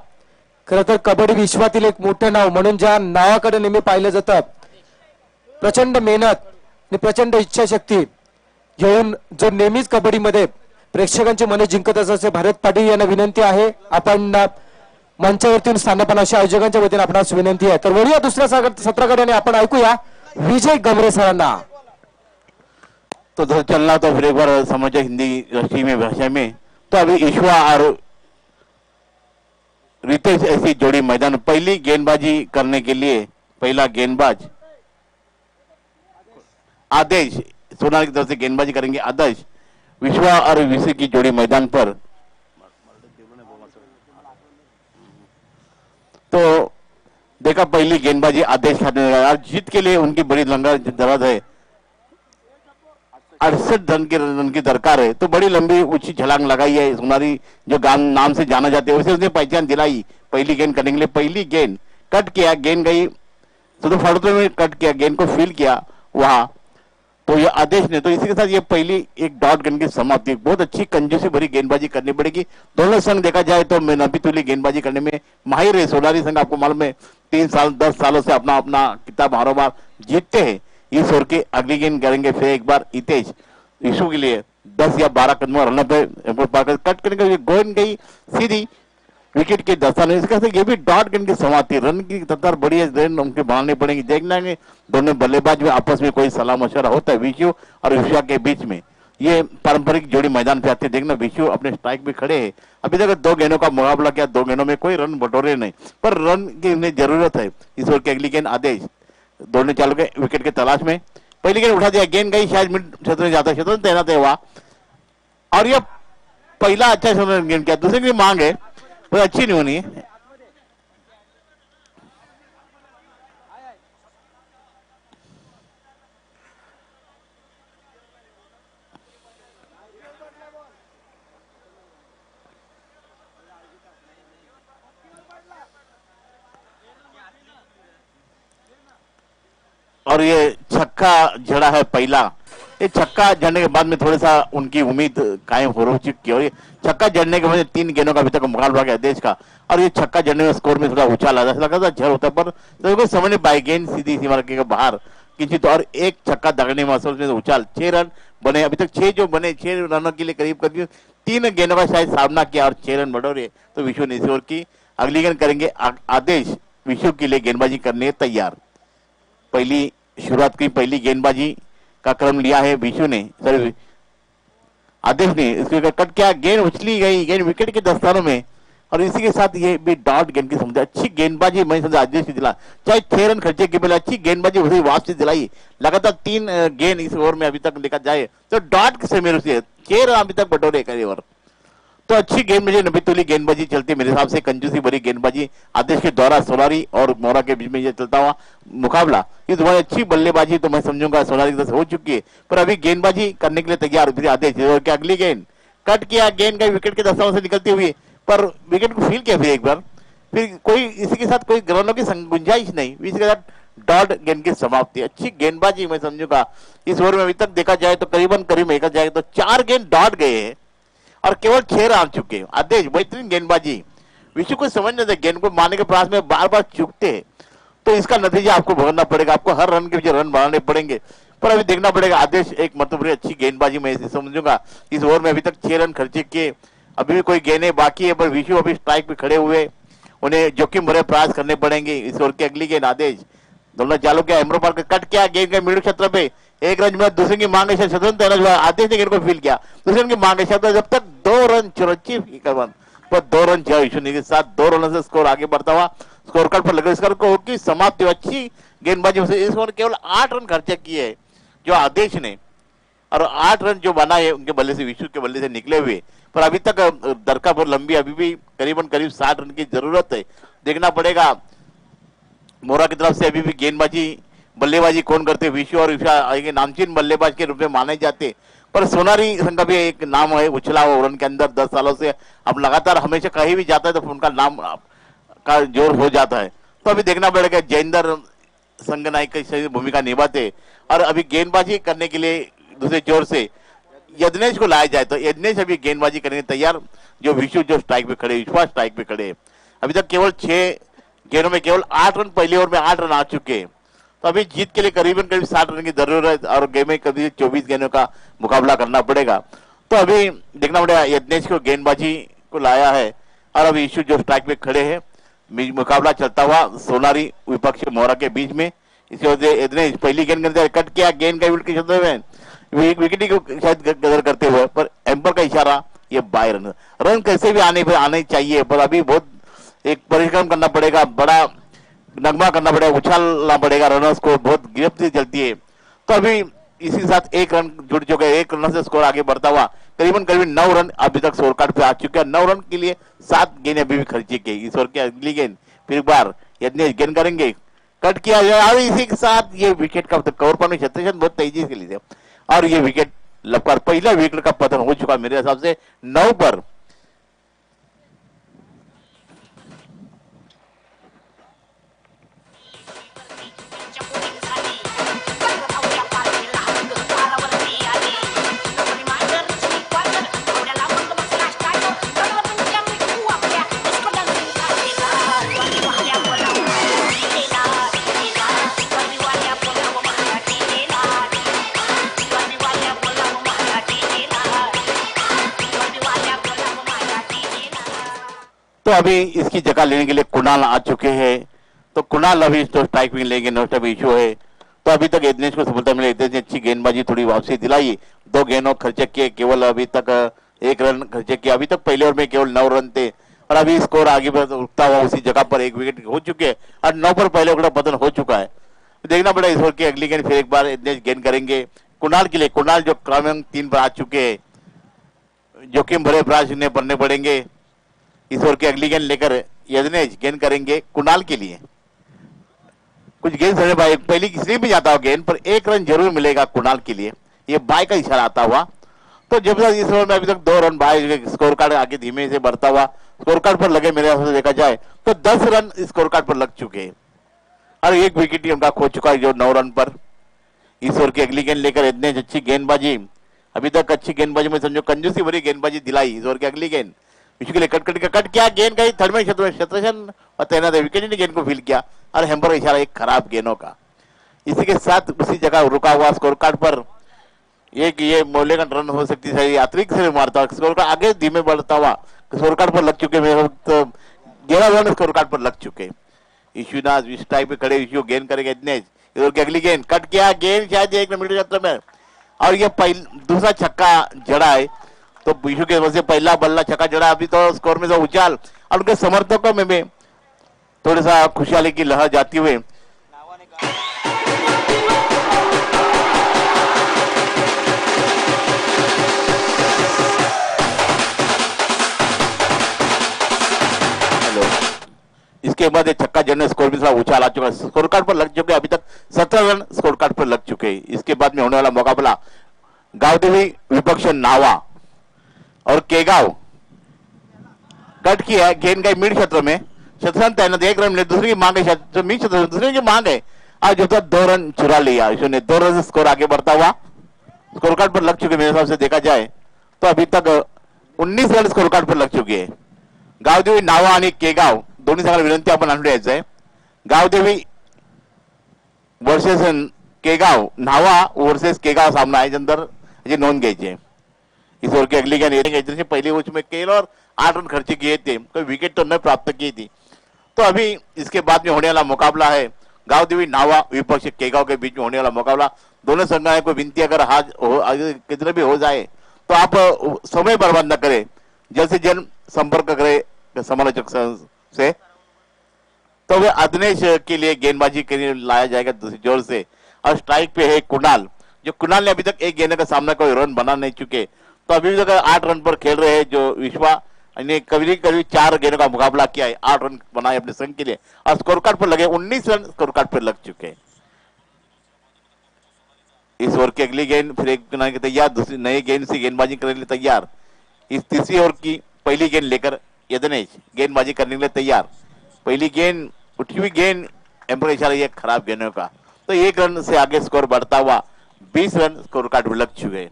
खरं तर कबड्डी विश्वातील एक मोठं नाव म्हणून ज्या नावाकडे नेहमी पाहिलं जातं, प्रचंड मेहनत आणि प्रचंड इच्छाशक्ती घेऊन जो नेहमीच कबड्डीमध्ये प्रेक्षकांची मने जिंकत असे भारत पाटील यांना विनंती आहे आपण मंचावरती स्थानापन्न अशा आयोजकांच्या वतीने आपणास विनंती आहे. तर वळूया दुसऱ्या सत्राकडे आणि आपण ऐकूया विजय गमरे सरांना. तो जो चल रहा था फिर एक बार समझा हिंदी राष्ट्रीय में भाषा में, तो अभी ईश्वा और रितेश ऐसी जोड़ी मैदान पहली गेंदबाजी करने के लिए पहला गेंदबाज आदेश सोनार की तरफ से गेंदबाजी करेंगे. आदेश विश्वा और विशी की जोड़ी मैदान पर. तो देखा पहली गेंदबाजी आदेश खाने लगा. और जीत के लिए उनकी बड़ी लंगा दराज है, 68 रन की दरकार है. तो बड़ी लंबी ऊंची छलांग लगाई है सोनारी, जो नाम से जाना जाते हैं, उसे उसने पहचान दिलाई. पहली गेंद करने के लिए पहली गेंद कट किया, गेंद गई तो फड़ते में कट किया, गेंद को फील किया वहां. तो ये आदेश ने, तो इसी के साथ ये पहली एक डॉट गेंद की समाप्ति. बहुत अच्छी कंजूसी भरी गेंदबाजी करनी पड़ेगी. दोनों संघ देखा जाए तो नबी तुली गेंदबाजी करने में माहिर है. सोनारी संघ आपको मालूम है 3 साल 10 सालों से अपना अपना किताब हर बार जीतते हैं. इस ओवर की अगली गेंद करेंगे फिर एक बार हितेश विशु के लिए 10 या 12 कदम रन पे कट करके गेंद गई सीधी विकेट के दस्तान. इसका से ये भी डॉट गेंद की समाप्ति. रन की कतार बड़ी है, रन उनके बनाने पड़ेंगे. देखना है दोनों बल्लेबाज में आपस में कोई सलाह मशवरा होता है विशु और विश्वा के बीच में. ये पारंपरिक जोड़ी मैदान पे आते हैं. देखना विशु अपने स्ट्राइक पे खड़े हैं. अभी तक 2 गेंदों का मुकाबला किया, 2 गेंदों में कोई रन बटोरे नहीं, पर रन की उन्हें जरूरत है. इस ओवर की अगली गेंद आदेश दोनों चालू के विकेट की तलाश में. पहली गेंद उठा दिया, गेंद गई शायद मिड क्षेत्र में जाता, क्षेत्र में तैनात है वहां. और यह पहला अच्छा गेंद किया. दूसरी की मांग है पर अच्छी नहीं होनी है. और ये छक्का जड़ा है पहला. ये छक्का जड़ने के बाद में थोड़ा सा उनकी उम्मीद कायम हो चुकी है. और ये छक्का जड़ने के बाद 3 गेंदों का अभी तक मुकाबला गया देश का. और ये छक्का जड़ने में स्कोर में थोड़ा उछाल आता लगा था, झड़ होता, पर तो समझ नहीं पाए. गेंद सीधी सीमा के बाहर किंचित और एक छक्का दगड़ने में असल में उछाल. 6 रन बने अभी तक. 6 जो बने 6 रनों के लिए करीब करीब 3 गेंदों का शायद सामना किया और 6 रन बटोरे. तो विशु ने इस ओवर की अगली गेंद करेंगे आदेश. विशु के लिए गेंदबाजी करने तैयार. पहली शुरुआत की पहली गेंदबाजी का क्रम लिया है विशु ने, सर आदेश ने. इसके कट किया, गेंद उछली गई, गेंद विकेट के दस्तानों में. और इसी के साथ ये भी डॉट गेंद की समझ. अच्छी गेंदबाजी मैं समझा आदेश की दिला, चाहे 6 रन खर्चे के पहले अच्छी गेंदबाजी उसे वापसी दिलाई. लगातार 3 गेंद इस ओवर में अभी तक देखा जाए तो डॉट से मेरे से 6 रन अभी तक बटोरे करे. और तो अच्छी गेंदबाजी नबी तुली गेंदबाजी चलती मेरे हिसाब से. कंजूसी भरी गेंदबाजी आदेश के द्वारा सोनारी और मोरा के बीच में ये चलता हुआ मुकाबला. इस बार अच्छी बल्लेबाजी तो मैं समझूंगा सोनारी की तरफ से हो चुकी है, पर अभी गेंदबाजी करने के लिए तैयार. फिर आदेश की अगली गेंद कट किया, गेंद गई विकेट के दस्तानों से निकलती हुई, पर विकेट को फील किया फिर एक बार. फिर कोई इसी के साथ कोई रनों की गुंजाइश नहीं. इसके साथ डॉट गेंद की समाप्ति. अच्छी गेंदबाजी मैं समझूंगा इस ओवर में. अभी तक देखा जाए तो करीबन देखा जाए तो 4 गेंद डॉट गए हैं और केवल 6 रन आ चुके हैं. आदेश बेहतरीन गेंदबाजी. विशु को समझ नहीं, गेंद को मारने के प्रयास में बार बार चूकते हैं, तो इसका नतीजा आपको भुगतना पड़ेगा. आपको हर रन के पीछे रन बनाने पड़ेंगे, पर अभी देखना पड़ेगा. आदेश एक मतलब अच्छी गेंदबाजी मैं समझूंगा. इस ओवर में अभी तक 6 रन खर्चे किए, अभी भी कोई गेंदें बाकी है, पर विशु अभी स्ट्राइक पे खड़े हुए, उन्हें जोखिम भरे प्रयास करने पड़ेंगे. इस ओवर की अगली गेंद आदेश दोनों चालू किया, एमरो पार कट किया, गेंद का मिडिल क्षेत्र पे 1 रन में. दूसरे की मांग है स्वतंत्र आदेश ने गेंद को फील किया. दूसरे की मांग है जब तक 2 रन चुरची पर 2 रन विशु के साथ 2 रन से स्कोर आगे बढ़ता हुआ स्कोर कार्ड पर लगे. स्कोर की समाप्ति अच्छी गेंदबाजी से. इस ओवर केवल 8 रन खर्चे किए है जो आदेश ने, और 8 रन जो बना है उनके बल्ले से, विशु के बल्ले से निकले हुए. पर अभी तक दरकार बहुत लंबी, अभी भी करीबन 60 रन की जरूरत है. देखना पड़ेगा मोरा की तरफ से अभी भी गेंदबाजी बल्लेबाजी कौन करते. विशु और विशा नामचीन बल्लेबाज के रूप में माने जाते, पर सोनारी संघ का भी एक नाम है उछला हुआ रन के अंदर. 10 सालों से अब लगातार हमेशा कहीं भी जाता है तो उनका नाम का जोर हो जाता है. तो अभी देखना पड़ेगा. जयेंद्र संघ नायक की भूमिका निभाते और अभी गेंदबाजी करने के लिए दूसरे जोर से यज्ञेश को लाया जाए तो यज्ञेश अभी गेंदबाजी करने तैयार, जो विशु जो स्ट्राइक पे खड़े, विश्वास स्ट्राइक पे खड़े। अभी तक केवल 6 गेंदों में केवल 8 रन, पहली ओवर में 8 रन आ चुके हैं। तो अभी जीत के लिए करीबन करीब 60 रन की जरूरत और गेम में कभी 24 गेंदों का मुकाबला करना पड़ेगा। तो अभी देखना पड़ेगा, यज्ञेश को गेंदबाजी को लाया है और अभी विशु जो स्ट्राइक पे खड़े हैं। मुकाबला चलता हुआ सोनारी विपक्ष मोहरा के बीच में। इसी वजह से यज्ञेश पहली गेंद करते कट किया, गेंद का विकेट के क्षेत्र में विकेट को शायद गदर करते हुए, पर एम्पर का इशारा, ये बाय रन। रन कैसे भी आने चाहिए, पर अभी बहुत एक परिश्रम करना पड़ेगा, बड़ा नगमा करना पड़ेगा, उछालना पड़ेगा, रनर्स को बहुत गिरफ्त चलती है। तो अभी इसी के साथ 1 रन जुड़ चुके हैं, 1 रन से स्कोर आगे बढ़ता हुआ करीबन 9 रन अभी तक स्कोर कार्ड पे आ चुके हैं। 9 रन के लिए 7 गेंद अभी भी खर्ची की। इस ओवर की अगली गेंद फिर एक बार यज्ञेश गेंद करेंगे, कट किया जाए और इसी के साथ ये विकेट का कवर पाने छत्रसेन बहुत तेजी से लिए और ये विकेट लपकार पहला विकेट का पतन हो चुका मेरे हिसाब से 9 पर। तो अभी इसकी जगह लेने के लिए कुणाल आ चुके हैं। तो कुणाल अभी तो स्ट्राइक में लेंगे, नो स्टेप इशू है। तो अभी तक यज्ञेश को सफलता मिली, यज्ञेश ने अच्छी गेंदबाजी थोड़ी वापसी दिलाई, 2 गेंदों खर्चे किए, केवल अभी तक 1 रन खर्चे किए। अभी तक पहले ओवर में केवल 9 रन थे और अभी स्कोर आगे उठता हुआ उसी जगह पर 1 विकेट हो चुके हैं और 9 पर पहले विकेट पतन हो चुका है। देखना पड़ेगा इस ओवर की अगली गेंद फिर एक बार यज्ञेश गेंद करेंगे कुणाल के लिए। कुणाल जो क्रमांक 3 पर आ चुके हैं, जोखिम भरे प्रयास इन्हें बनने पड़ेंगे। इस ओवर की अगली गेंद लेकर यज्ञेश गेंद करेंगे कुणाल के लिए। कुछ गेंद समझ भाई पहली किसी भी जाता हो गेंद पर 1 रन जरूर मिलेगा कुणाल के लिए, ये बाय का इशारा आता हुआ। तो जब तक इस ओवर में अभी तक 2 रन बाय, स्कोर कार्ड आगे धीमे से बढ़ता हुआ स्कोर कार्ड पर लगे मेरे हिसाब से देखा जाए तो 10 रन स्कोर कार्ड पर लग चुके हैं और 1 विकेट ही उनका खो चुका है जो 9 रन पर। इस ओवर की अगली गेंद लेकर यज्ञेश अच्छी गेंदबाजी, अभी तक अच्छी गेंदबाजी में समझो कंजूसी भरी गेंदबाजी दिलाई। इस ओवर की अगली गेंद इसके लिए कट किया, गेंद गई थर्ड में शत्रसेन और तैनात विकेट ने गेंद को फील किया और हेम्पर का इशारा एक खराब गेंदों का। इसी के साथ उसी जगह रुका हुआ स्कोर कार्ड पर एक ये मूल्यांकन रन हो सकती है, अतिरिक्त से मारता स्कोर कार्ड आगे धीमे बढ़ता हुआ स्कोर कार्ड पर लग चुके, तो 11 रन स्कोर कार्ड पर लग चुके। ईशुनाथ इस टाइप पे खड़े, ईशु गेंद करेंगे यज्ञेश। इधर की अगली गेंद कट किया, गेंद शायद 1 मिनट क्षेत्र में और ये दूसरा छक्का जड़ा है। तो ईशु के वजह से पहला बल्ला छक्का जड़ा, अभी तो स्कोर में जो उछाल और उनके समर्थकों में भी थोड़ा सा खुशहाली की लहर जाती हुई। इसके बाद एक छक्का जड़ने स्कोर भी थोड़ा उछाल आ चुका, स्कोर कार्ड पर लग चुके। अभी तक 17 रन स्कोर कार्ड पर लग चुके। इसके बाद में होने वाला मुकाबला गावदेवी विपक्ष नावा और केगांव। कट किया, गेंद गई मिड क्षेत्र में, शतरंज तैनात 1 रन मिले, दूसरे की मांग है मिड क्षेत्र, दूसरे की मांग है आज जो 2 रन चुरा लिया इसने। 2 रन से स्कोर आगे बढ़ता हुआ स्कोर कार्ड पर लग चुके। मेरे हिसाब से देखा जाए तो अभी तक 19 रन स्कोर कार्ड पर लग चुके हैं। गावदेवी नावा आणि केगांव दोन्ही संघाला विनंती आपण आणून द्यायचं आहे। गावदेवी वर्सेस केगांव, नावा वर्सेस केगांव सामना आहे, ज्यानंतर याची नोंद घ्यायची आहे। इस ओवर की अगली गेंद पहली ओवर में केवल और 8 रन खर्चे किए थे, कोई विकेट तो नहीं प्राप्त की थी। तो अभी इसके बाद में होने वाला मुकाबला है गावदेवी नावा विपक्ष केगांव के बीच में होने वाला मुकाबला। दोनों संघ को विनती अगर कितने भी हो जाए तो आप समय बर्बाद न करें, जल्द से जल्द संपर्क करें समालोचक से। तो वे अदनेश के लिए गेंदबाजी के लिए लाया जाएगा दूसरी जोर से और स्ट्राइक पे है कुणाल, जो कुणाल ने अभी तक 1 गेंद का सामना कोई रन बना नहीं चुके। तो अभी तक 8 रन पर खेल रहे हैं जो विश्वा ने करीब 4 गेंदों का मुकाबला किया है, 8 रन बनाए अपने संघ के लिए और स्कोर कार्ड पर लगे 19 रन स्कोर कार्ड पर लग चुके। इस ओवर की अगली गेंद फिर एक के तैयार, दूसरी नई गेंद से गेंदबाजी करने के लिए तैयार। इस तीसरी ओवर की पहली गेंद लेकर यदनेश गेंदबाजी करने के लिए तैयार। पहली गेंद उठी हुई गेंद, एम्पर इशारा ये खराब गेंदों का। तो 1 रन से आगे स्कोर बढ़ता हुआ 20 रन स्कोर कार्ड पर लग चुके।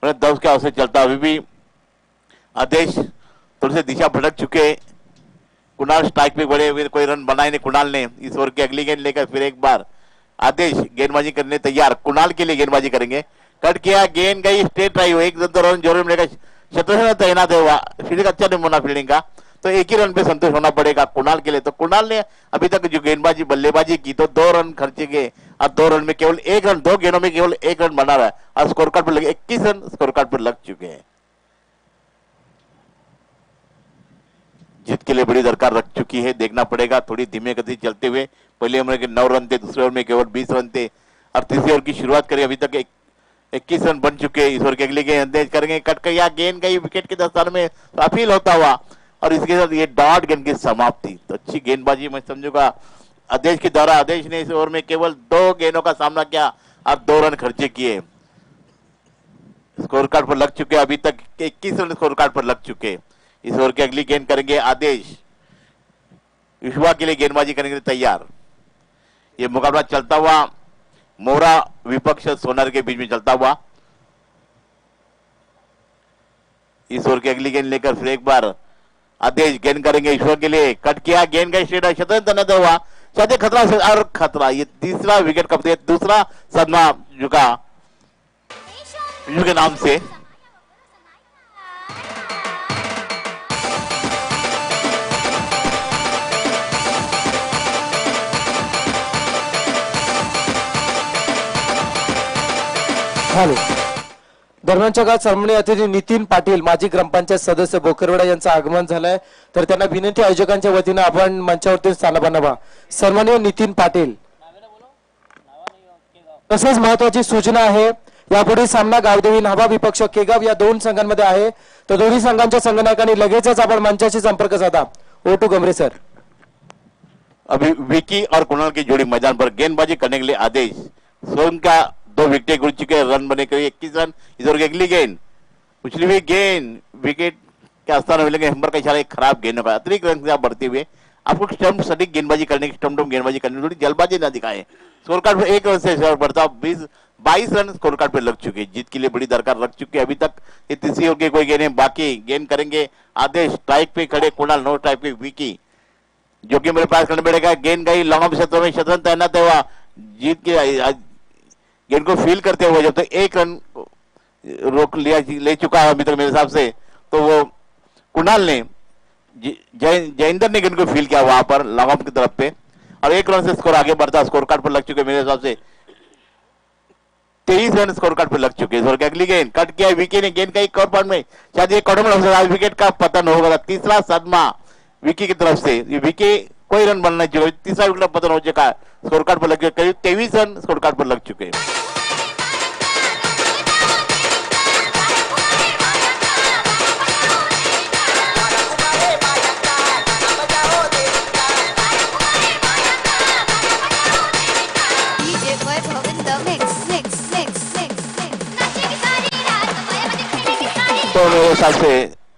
मतलब 10 के अवसर चलता, अभी भी आदेश थोड़े से दिशा भटक चुके। कुणाल स्ट्राइक पे बड़े हुए, कोई रन बनाए नहीं कुणाल ने। इस ओवर की अगली गेंद लेकर फिर एक बार आदेश गेंदबाजी करने तैयार, कुणाल के लिए गेंदबाजी करेंगे। कट किया, गेंद गई स्ट्रेट ड्राइव, एक रन जोर में लेकर शतरंज तैनात हुआ। फील्डिंग अच्छा नमूना फील्डिंग का, तो एक ही रन पे संतोष होना पड़ेगा कुणाल के लिए। तो कुणाल ने अभी तक जो गेंदबाजी बल्लेबाजी की तो 2 रन खर्चे गए, और 2 रन में केवल 1 रन, 2 गेंदों में केवल 1 रन बना रहा है, और स्कोर कार्ड पर लगे 21 रन स्कोर कार्ड पर लग चुके हैं। जीत के लिए बड़ी दरकार रख चुकी है, देखना पड़ेगा। थोड़ी धीमे गति चलते हुए पहले ओवर के 9 रन थे, दूसरे ओवर में केवल 20 रन थे, और तीसरे ओवर की शुरुआत करें अभी तक 21 रन बन चुके हैं। इस ओवर के अगली गेंद अंदाज करेंगे, कट कर या गेंद गई विकेट के दस्तान में अपील होता हुआ, और इसके साथ ये डॉट गेंद की समाप्ति। तो अच्छी गेंदबाजी मैं समझूंगा आदेश के द्वारा। आदेश ने इस ओवर में केवल 2 गेंदों का सामना किया और 2 रन खर्चे किए। स्कोर कार्ड पर लग चुके, अभी तक 21 रन स्कोर कार्ड पर लग चुके। इस ओवर की अगली गेंद करेंगे आदेश, विश्वा के लिए गेंदबाजी करेंगे तैयार। ये मुकाबला चलता हुआ मोरा विपक्ष सोनार के बीच में चलता हुआ। इस ओवर की अगली गेंद लेकर फिर एक बार आदेश गेंद करेंगे ईश्वर के लिए। कट किया, गेंद का स्ट्रेट शतरंज तैनात हुआ, शायद खतरा से और खतरा। ये तीसरा विकेट कब दिया, दूसरा सदमा झुका विश्व के नाम से। दरम्यानच्या काळात सन्माननीय अतिथी नितीन पाटील माजी ग्रामपंचायत सदस्य बोकरवाडा यांचं आगमन झालंय, तर त्यांना विनंती आयोजकांच्या वतीने आपण मंचावरती स्थान बनावा। सन्माननीय नितीन पाटील। तसेच महत्वाची सूचना आहे, यापुढे सामना गावदेवी नाभा विपक्ष केगाव या 2 संघांमध्ये आहे, तर दोन्ही संघांच्या संघनायकांनी लगेचच आपण मंचाशी संपर्क साधा। Over to Gamre sir. अभी विकी और कुणाल की जोड़ी मैदान पर गेंदबाजी करने के लिए आदेश। सोन का 2 विकेट गिर चुके, रन बने करीब 21 रन। इस ओवर की अगली गेंद उछली हुई गेंद विकेट के आस्थान में मिलेंगे, हम्बर का इशारा, एक खराब गेंद होगा। अतिरिक्त रन से आप बढ़ते हुए आपको स्टंप सटीक गेंदबाजी करने की, स्टंप गेंदबाजी करने थोड़ी जल्दबाजी ना दिखाए। स्कोर कार्ड पर 1 रन से बढ़ता 22 रन स्कोर कार्ड पर लग चुके। जीत के लिए बड़ी दरकार रख चुके। अभी तक ये तीसरी ओवर की कोई गेंद बाकी, गेंद करेंगे आदेश। स्ट्राइक पे खड़े कुणाल, नो स्ट्राइक पे विकी, जो कि मेरे पास करने पड़ेगा। गेंद गई लॉन्ग क्षेत्रों में, शतरंज तैनात हुआ। जीत के गेंद को फील करते हुए जब तक 1 रन रोक लिया ले चुका है अभी तक मेरे हिसाब से, तो वो कुणाल ने जयेंद्र ने गेंद को फील किया वहां पर लॉन्ग ऑफ की तरफ पे, और 1 रन से स्कोर आगे बढ़ता। स्कोर कार्ड पर लग चुके मेरे हिसाब से 23 रन स्कोर कार्ड पर लग चुके। इस ओवर की अगली गेंद कट किया, विकी ने गेंद का एक और पॉइंट में, शायद ये कॉर्नर विकेट का पतन होगा। तीसरा सदमा विकी की तरफ से, विकी कोई रन बनना चाहिए, तीसरा विकेट पतन हो चुका है। स्कोर कार्ड पर लग चुके करीब 23 रन स्कोर कार्ड पर लग चुके। DJ Vaibhav in the mix, mix, mix, mix, mix. नाचेगी सारी रात, मायावती खेलेगी सारी। तो मेरे हिसाब से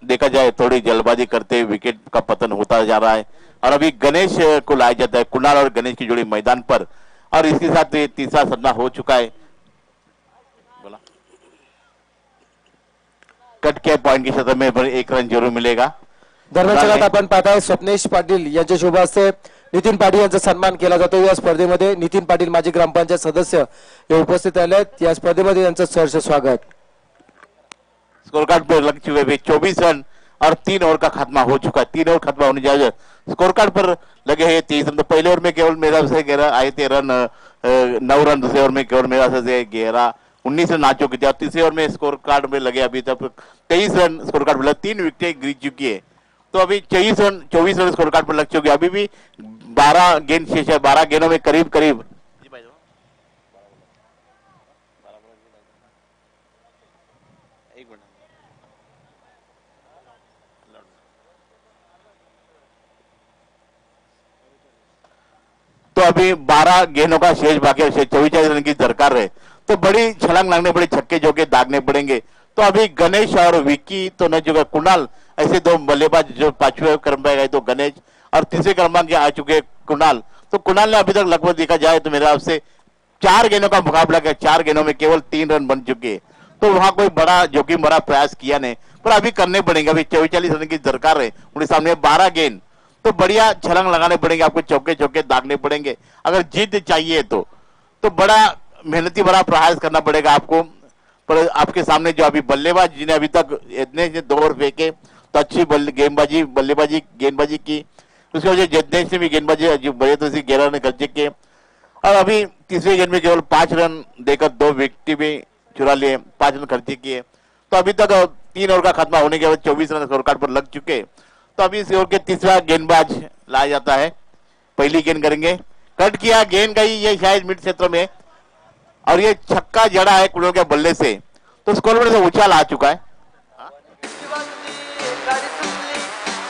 देखा जाए थोड़ी जल्दबाजी करते विकेट का पतन होता जा रहा है, और अभी गणेश को लाया जाता है। कुणाल और गणेश की जोड़ी मैदान पर, और इसके साथ ये तीसरा सदमा हो चुका है। बोला कट के पॉइंट की सतह में 1 रन जरूर मिलेगा। दरम्यानच्या काळात आपण पाहताय स्वप्नेश पाटील यांच्या शुभ हस्ते नितीन पाटील यांचा सन्मान केला जातो। या स्पर्धेमध्ये नितीन पाटील माजी ग्रामपंचायत सदस्य हे उपस्थित आले आहेत। या स्पर्धेमध्ये यांचं सहर्ष स्वागत। स्कोर कार्ड पर लग चुके हैं 24 रन, और 3 ओवर का खात्मा हो चुका है। 3 ओवर खत्मा होने जाए, स्कोर कार्ड पर लगे हैं 23 रन। तो पहले ओवर में केवल मेरा से 11 आए थे रन, 9 रन। दूसरे ओवर में केवल मेरा से 11 19 रन आ चुके थे, और तीसरे ओवर में स्कोर कार्ड में लगे अभी तक 23 रन स्कोर कार्ड पर 3 विकेट गिर चुकी है। तो अभी 24 रन स्कोर कार्ड पर लग चुके। अभी भी 12 गेंद शेष है, 12 गेंदों में करीब करीब तो अभी 12 गेंदों का शेष बाकी है, 24 रन की दरकार है। तो बड़ी छलांग लगने पड़े, छक्के जो के दागने पड़ेंगे। तो अभी गणेश और विकी तो न जो कुणाल, ऐसे 2 बल्लेबाज जो 5वें क्रम पे गए, तो गणेश, और तीसरे क्रमांक आ चुके कुणाल। तो कुणाल ने अभी तक लगभग देखा जाए तो मेरे हिसाब से 4 गेंदों का मुकाबला किया, 4 गेंदों में केवल 3 रन बन चुके। तो वहां कोई बड़ा जोखिम भरा प्रयास किया नहीं, पर अभी करने पड़ेंगे। अभी 44 रन की दरकार है, उनके सामने 12 गेंद, तो बढ़िया छलांग लगाने पड़ेंगे आपको, चौके चौके दागने पड़ेंगे अगर जीत चाहिए तो बड़ा मेहनती भरा प्रयास करना पड़ेगा आपको। पर आपके सामने जो अभी बल्लेबाज जिन्हें अभी तक इतने 2 ओवर फेंके, तो अच्छी गेंदबाजी की, उसकी वजह जजनेश ने भी गेंदबाजी जो बड़े तो गेरा ने खर्चे किए, और अभी तीसरे गेंद में केवल 5 रन देकर 2 विकेट भी चुरा लिए, 5 रन खर्चे किए। तो अभी तक 3 ओवर का खत्मा होने के बाद 24 रन स्कोर कार्ड पर लग चुके। तो अभी इस ओवर के तीसरा गेंदबाज लाया जाता है, पहली गेंद करेंगे, कट किया, गेंद गई ये शायद मिड क्षेत्र में, और ये छक्का जड़ा है कुल्लों के बल्ले से, तो स्कोर से उछाल आ चुका है। गाडी सुटली,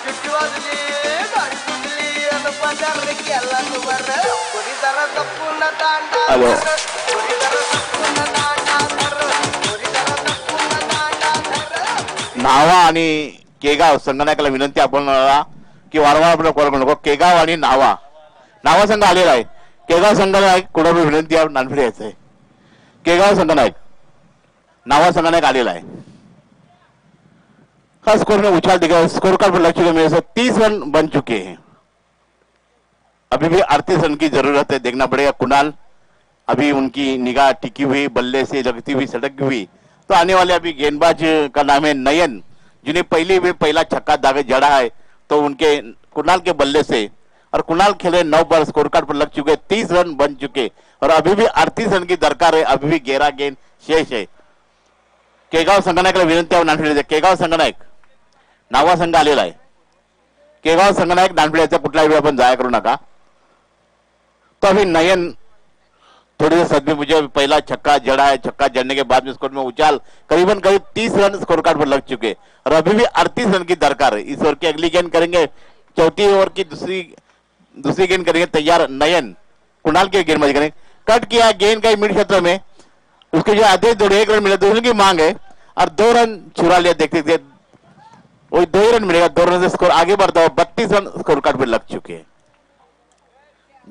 शिट्टी वाजली, गाडी सुटली, आणि बाजार केला वर, कोणी जरा जपून दांडा हॅलो. धर, कोणी जरा जपून दांडा धर, कोणी जरा जपून दांडा धर. नावा आणि केगाव संघनायकाला विनंती आपण की वारंवार आपण कॉल करू नको. केगाव आणि नावा संघ आलेला आहे. केगाव संघनायक कुणाला विनंती आहे, नानफिडे यायचं आहे. केगाव संघनायक, नावा संघनायक आलेला है। खास स्कोर में उछाल दिखा, स्कोर कार्ड पर लग चुके मेरे से 30 रन बन चुके हैं। अभी भी 38 रन की जरूरत है, देखना पड़ेगा। कुणाल अभी उनकी निगाह टिकी हुई, बल्ले से लगती हुई, सटकी हुई। तो आने वाले अभी गेंदबाज का नाम है नयन, जिन्हें पहला छक्का दागे जड़ा है, तो उनके कुणाल के बल्ले से, और कुणाल खेले 9 बार, स्कोर कार्ड पर लग चुके, 30 रन बन चुके, और अभी भी 38 रन की दरकार है। अभी भी 11 गेंद शेष है। केगाव संघनायकला विनंती आहे नानफिड्याचा, केगाव संघनायक नावा संघ आलेला आहे। केगाव संघनायक नानफिड्याचा कुठलाही वेळ आपण जाया करू नका। तो अभी नयन थोड़ी देर सदमे मुझे पहला छक्का जड़ा है, छक्का जड़ने के बाद में स्कोर में उछाल करीब 30 रन स्कोर कार्ड पर लग चुके, और अभी भी 38 रन की दरकार है। इस ओवर की अगली गेंद करेंगे, चौथी ओवर की दूसरी गेंद करेंगे तैयार नयन, कुणाल के गेंदबाजी करेंगे। कट किया, गेंद गई मिड क्षेत्र में, उसके जो आधे दौड़े 1 रन मिले, दूसरे की मांग है, और 2 रन चुरा लिया। देखते थे वही 2 ही रन मिलेगा, 2 रन से स्कोर आगे बढ़ता हुआ 32 रन स्कोर कार्ड पर लग चुके हैं।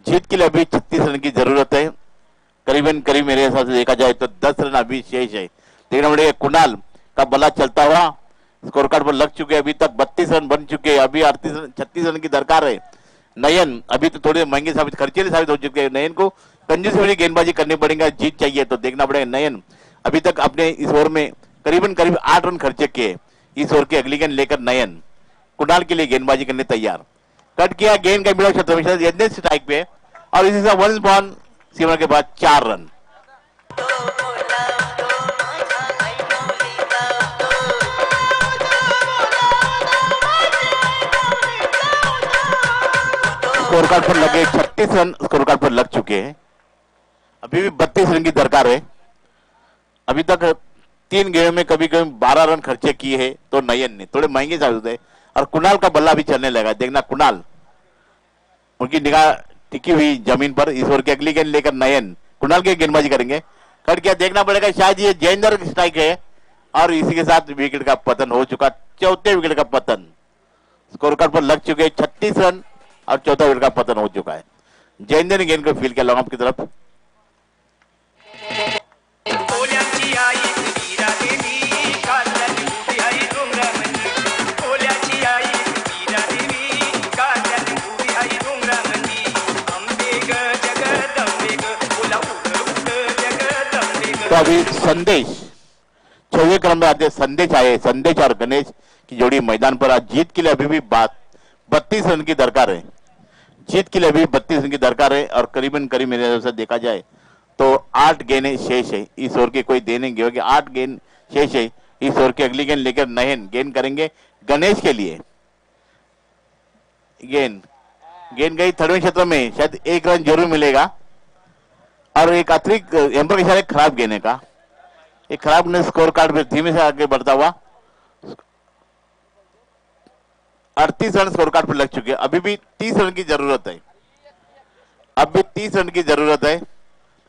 जीत के लिए अभी 36 रन की जरूरत है। करीब मेरे हिसाब से देखा जाए तो 10 रन अभी शेष है। देखना पड़ेगा कुणाल का बल्ला चलता हुआ, स्कोर कार्ड पर लग चुके, अभी तक 32 रन बन चुके, अभी 36 रन की दरकार है। नयन अभी तो थोड़े महंगे खर्चीले साबित हो चुके हैं। नयन को कंजूस वाली गेंदबाजी करनी पड़ेगा, जीत चाहिए तो। देखना पड़ेगा नयन अभी तक अपने इस ओवर में करीब 8 रन खर्चे किए। इस ओवर की अगली गेंद लेकर नयन कुणाल के लिए गेंदबाजी करने तैयार। कट किया, गेंद का मिला क्षेत्र में यज्ञ स्ट्राइक पे, और इसी से 1 बॉल सीमा के बाद 4 रन। स्कोर कार्ड पर लगे 36 रन स्कोर कार्ड पर लग चुके हैं। अभी भी 32 रन की दरकार है। अभी तक 3 गेंदों में कभी 12 रन खर्चे किए हैं। तो नयन ने थोड़े महंगे साबित होते, और कुणाल का बल्ला भी चलने लगा। देखना कुणाल, उनकी निगाह टिकी हुई जमीन पर। इस ओवर की अगली गेंद लेकर नयन कुणाल के गेंदबाजी करेंगे। कट किया, देखना पड़ेगा, शायद ये जैंदर स्ट्राइक है, और इसी के साथ विकेट का पतन हो चुका, चौथे विकेट का पतन। स्कोर कार्ड पर लग चुके 36 रन, और चौथा विकेट का पतन हो चुका है। जैंदर ने गेंद को फील किया लॉन्ग ऑफ की तरफ। ओल्याची आई वीरा देवी काल्याची उभी आई डोंगरामंदी, ओल्याची आई वीरा देवी काल्याची उभी आई डोंगरामंदी, अंबे ग जगदंबे ग ओला उड उड जगदंबे ग। तो अभी संदेश 6वें क्रम में आते संदेश आए, संदेश और गणेश की जोड़ी मैदान पर। आज जीत के लिए अभी भी 32 रन की दरकार है। जीत के लिए अभी 32 रन की दरकार है, और करीब मेरे हिसाब से देखा जाए तो 8 गेंदें शेष है। इस ओवर के कोई देने होगी, 8 गेंद शेष है। इस ओवर की अगली गेंद लेकर नयन गेंद करेंगे गणेश के लिए। गेंद गई थर्ड क्षेत्र में, शायद 1 रन जरूर मिलेगा, और एक अतिरिक्त एम्पर के साथ एक खराब गेंद का, एक खराब ने स्कोर कार्ड में धीमे से आगे बढ़ता हुआ 38 रन स्कोर कार्ड पर लग चुके। अभी भी 30 रन की जरूरत है। अब भी 30 रन की जरूरत है।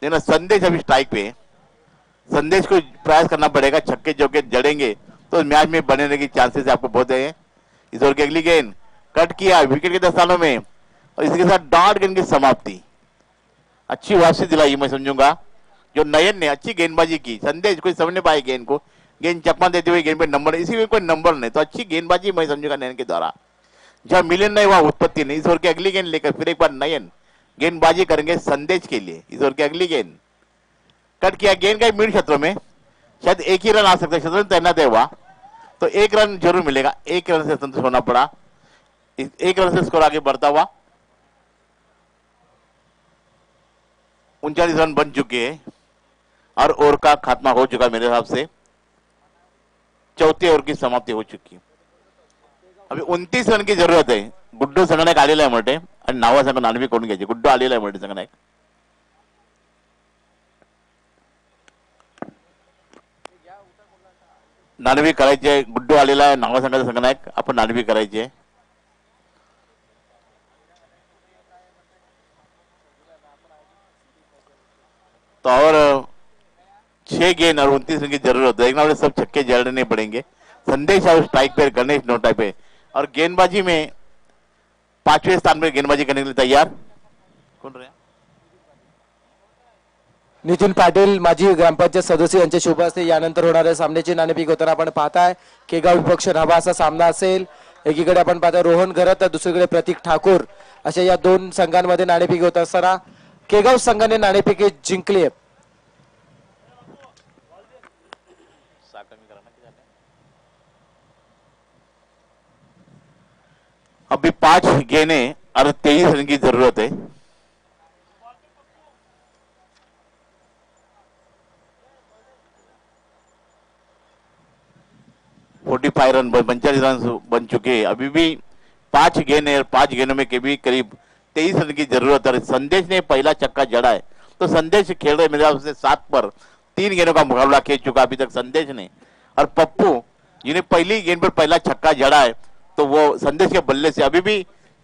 लेकिन संदेश अभी स्ट्राइक पे है। संदेश को प्रयास करना पड़ेगा, छक्के चौके जड़ेंगे तो मैच में बने रहने की चांसेस आपको बहुत है। इस ओवर की अगली गेंद कट किया, विकेट के 10 स्थानों में, और इसके साथ डॉट गेंद की समाप्ति। अच्छी वापसी दिलाई मैं समझूंगा, जो नयन ने अच्छी गेंदबाजी की, संदेश कोई समझ नहीं पाए गेंद को, गेंद चकमा देते हुए गेंद पे नंबर, इसी में कोई नंबर नहीं, तो अच्छी गेंदबाजी मैं समझूंगा नयन के द्वारा। जहाँ मिलन नहीं वहां उत्पत्ति नहीं। इस ओवर की अगली गेंद लेकर फिर एक बार नयन गेंदबाजी करेंगे संदेश के लिए। इस ओवर की अगली गेंद कट किया, गेंद का मिड क्षेत्र में, शायद एक ही रन आ सकता है, क्षेत्र में तैनात है हुआ तो एक रन जरूर मिलेगा, एक रन से संतुष्ट होना पड़ा। एक रन से स्कोर आगे बढ़ता हुआ 39 रन बन चुके हैं और ओवर का खात्मा हो चुका मेरे हिसाब से। चौथे ओवर की समाप्ति हो चुकी है। अभी 29 रन की जरूरत आहे। गुड्डू संगनायक आलेला आहे मोठे आणि नावा संघ नानवी कोण घ्यायचे, गुड्डू आलेला आहे मोठे संगनायक। नानवी करायचे, गुड्डू आलेला आहे नावा संघाचा संगनायक, आपण नानवी करायचे। तो और 6 गेंद और 29 रन की जरूरत है। एक ना सब छक्के जड़ने पड़ेंगे। संदेश और स्ट्राइक पे, गणेश नोटा पे, और गेंदबाजी में 5वें स्थान पर गेंदबाजी करने के लिए तैयार कौन रहे? नितीन पाटील माजी ग्रामपंचायत सदस्य यांच्या शुभ हस्ते यानंतर होणाऱ्या सामन्याची नाणेफेक होताना आपण पाहताय केगाव विपक्ष नावा असा सामना असेल। एकीकडे आपण पाहताय रोहन घरत तर दुसरीकडे प्रतीक ठाकूर, अशा या दोन संघांमध्ये नाणेफेक होत असताना केगाव संघाने नाणेफेक जिंकली आहे। अभी 5 गेंदें और 23 रन की जरूरत है। फोर्टी 45 रन 45 रन बन चुके हैं। अभी भी 5 गेंद है और 5 गेंदों में के भी करीब 23 रन की जरूरत है। संदेश ने पहला छक्का जड़ा है तो संदेश खेल रहे मेरे हिसाब से 7 पर 3 गेंदों का मुकाबला खेल चुका अभी तक संदेश ने, और पप्पू जिन्हें पहली गेंद पर पहला छक्का जड़ा है तो वो संदेश के बल्ले से अभी भी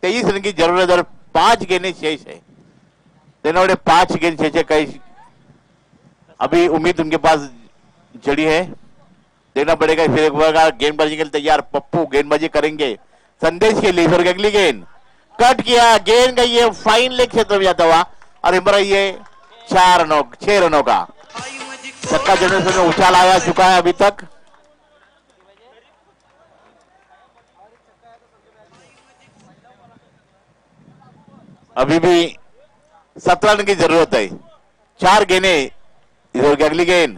23 रन की जरूरत और 5 गेंदें शेष है। तेनावड़े 5 गेंद शेष है, कई अभी उम्मीद उनके पास जड़ी है, देखना पड़ेगा। फिर एक बार गेंदबाजी के लिए तैयार, पप्पू गेंदबाजी करेंगे संदेश के लिए। फिर अगली गेंद कट किया, गेंद गई है फाइन लेग क्षेत्र में जाता हुआ और इमरा ये 6 रनों का छक्का जड़ने से उछाल आया चुका है अभी तक। अभी भी 17 रन की जरूरत है, 4 गेंदें। इधर की अगली गेंद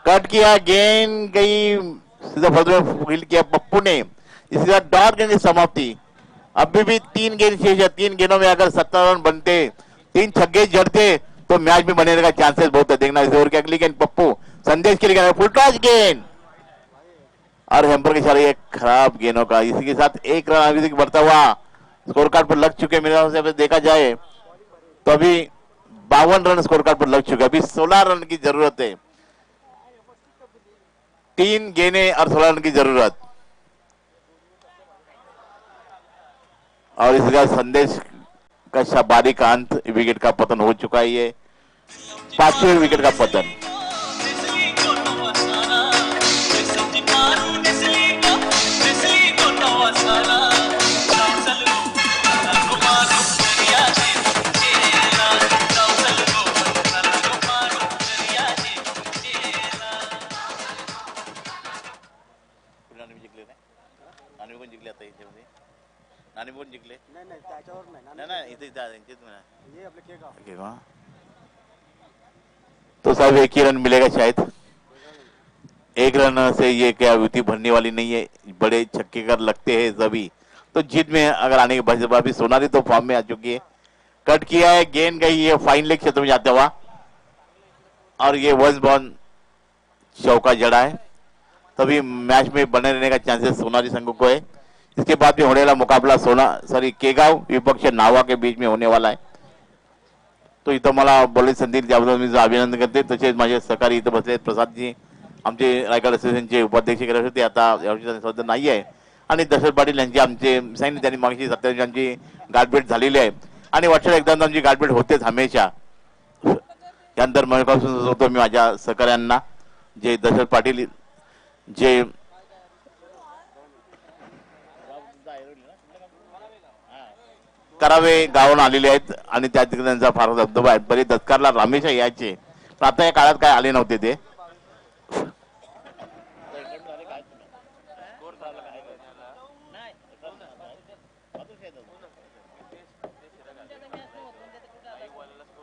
कट किया, गेंद गई सीधा फर्दर में फील्ड किया पप्पू ने। इसके बाद डॉट गेंद की समाप्ति। अभी भी 3 गेंद शेष है, 3 गेंदों में अगर 17 रन बनते, 3 छक्के जड़ते तो मैच में बनने का चांसेस बहुत है। देखना इस ओवर की अगली गेंद पप्पू संदेश के लिए फुल टॉस गेंद और हेम्पर के इशारे एक खराब गेंदों का। इसी के साथ 1 रन अभी तक बढ़ता हुआ स्कोर कार्ड पर लग चुके। मेरे हिसाब से देखा जाए तो अभी 52 रन स्कोर कार्ड पर लग चुके। अभी 16 रन की जरूरत है, 3 गेंदें और 16 रन की जरूरत। और इसका संदेश का शाबादी का अंत, विकेट का पतन हो चुका है। ये 5वें विकेट का पतन। तो साहब 1 ही रन मिलेगा शायद। 1 रन से ये क्या युति भरने वाली नहीं है, बड़े छक्के कर लगते हैं सभी तो जीत में अगर आने के बाद भी सोनाली तो फॉर्म में आ चुकी है। कट किया है, गेंद गई है फाइन लेग क्षेत्र में जाता हुआ और ये वंस बॉर्न चौका जड़ा है, तभी मैच में बने रहने का चांसेस सोनाली संघ को है। इसके बाद भी होने वाला मुकाबला केगाव विपक्ष नावा के बीच में होने वाला है। तो इथं मला बोलण्याची संधी दिल्याबद्दल मी अभिनंदन करते। तसेच माझे सहकारी इथं बसले प्रसादजी, आमचे रायगड असोसिएशनचे उपाध्यक्ष करत होते, आता यावर्षी सध्या नाही आहे। आणि दशरथ पाटील यांची आमचे सांगितले त्यांनी मागची 27 आमची गाठभेट झालेली आहे आणि वर्षाला एकदा आमची गाठभेट होतेच हमेशा। त्यानंतर मनापासून होतो मी माझ्या सहकाऱ्यांना, जे दशरथ पाटील जे करावे गावून आलेले आहेत आणि त्या ठिकाणी त्यांचा फार धबधबा आहे। बरे दत्कारला रामेशा यायचे पण आता या काळात काय आले नव्हते ते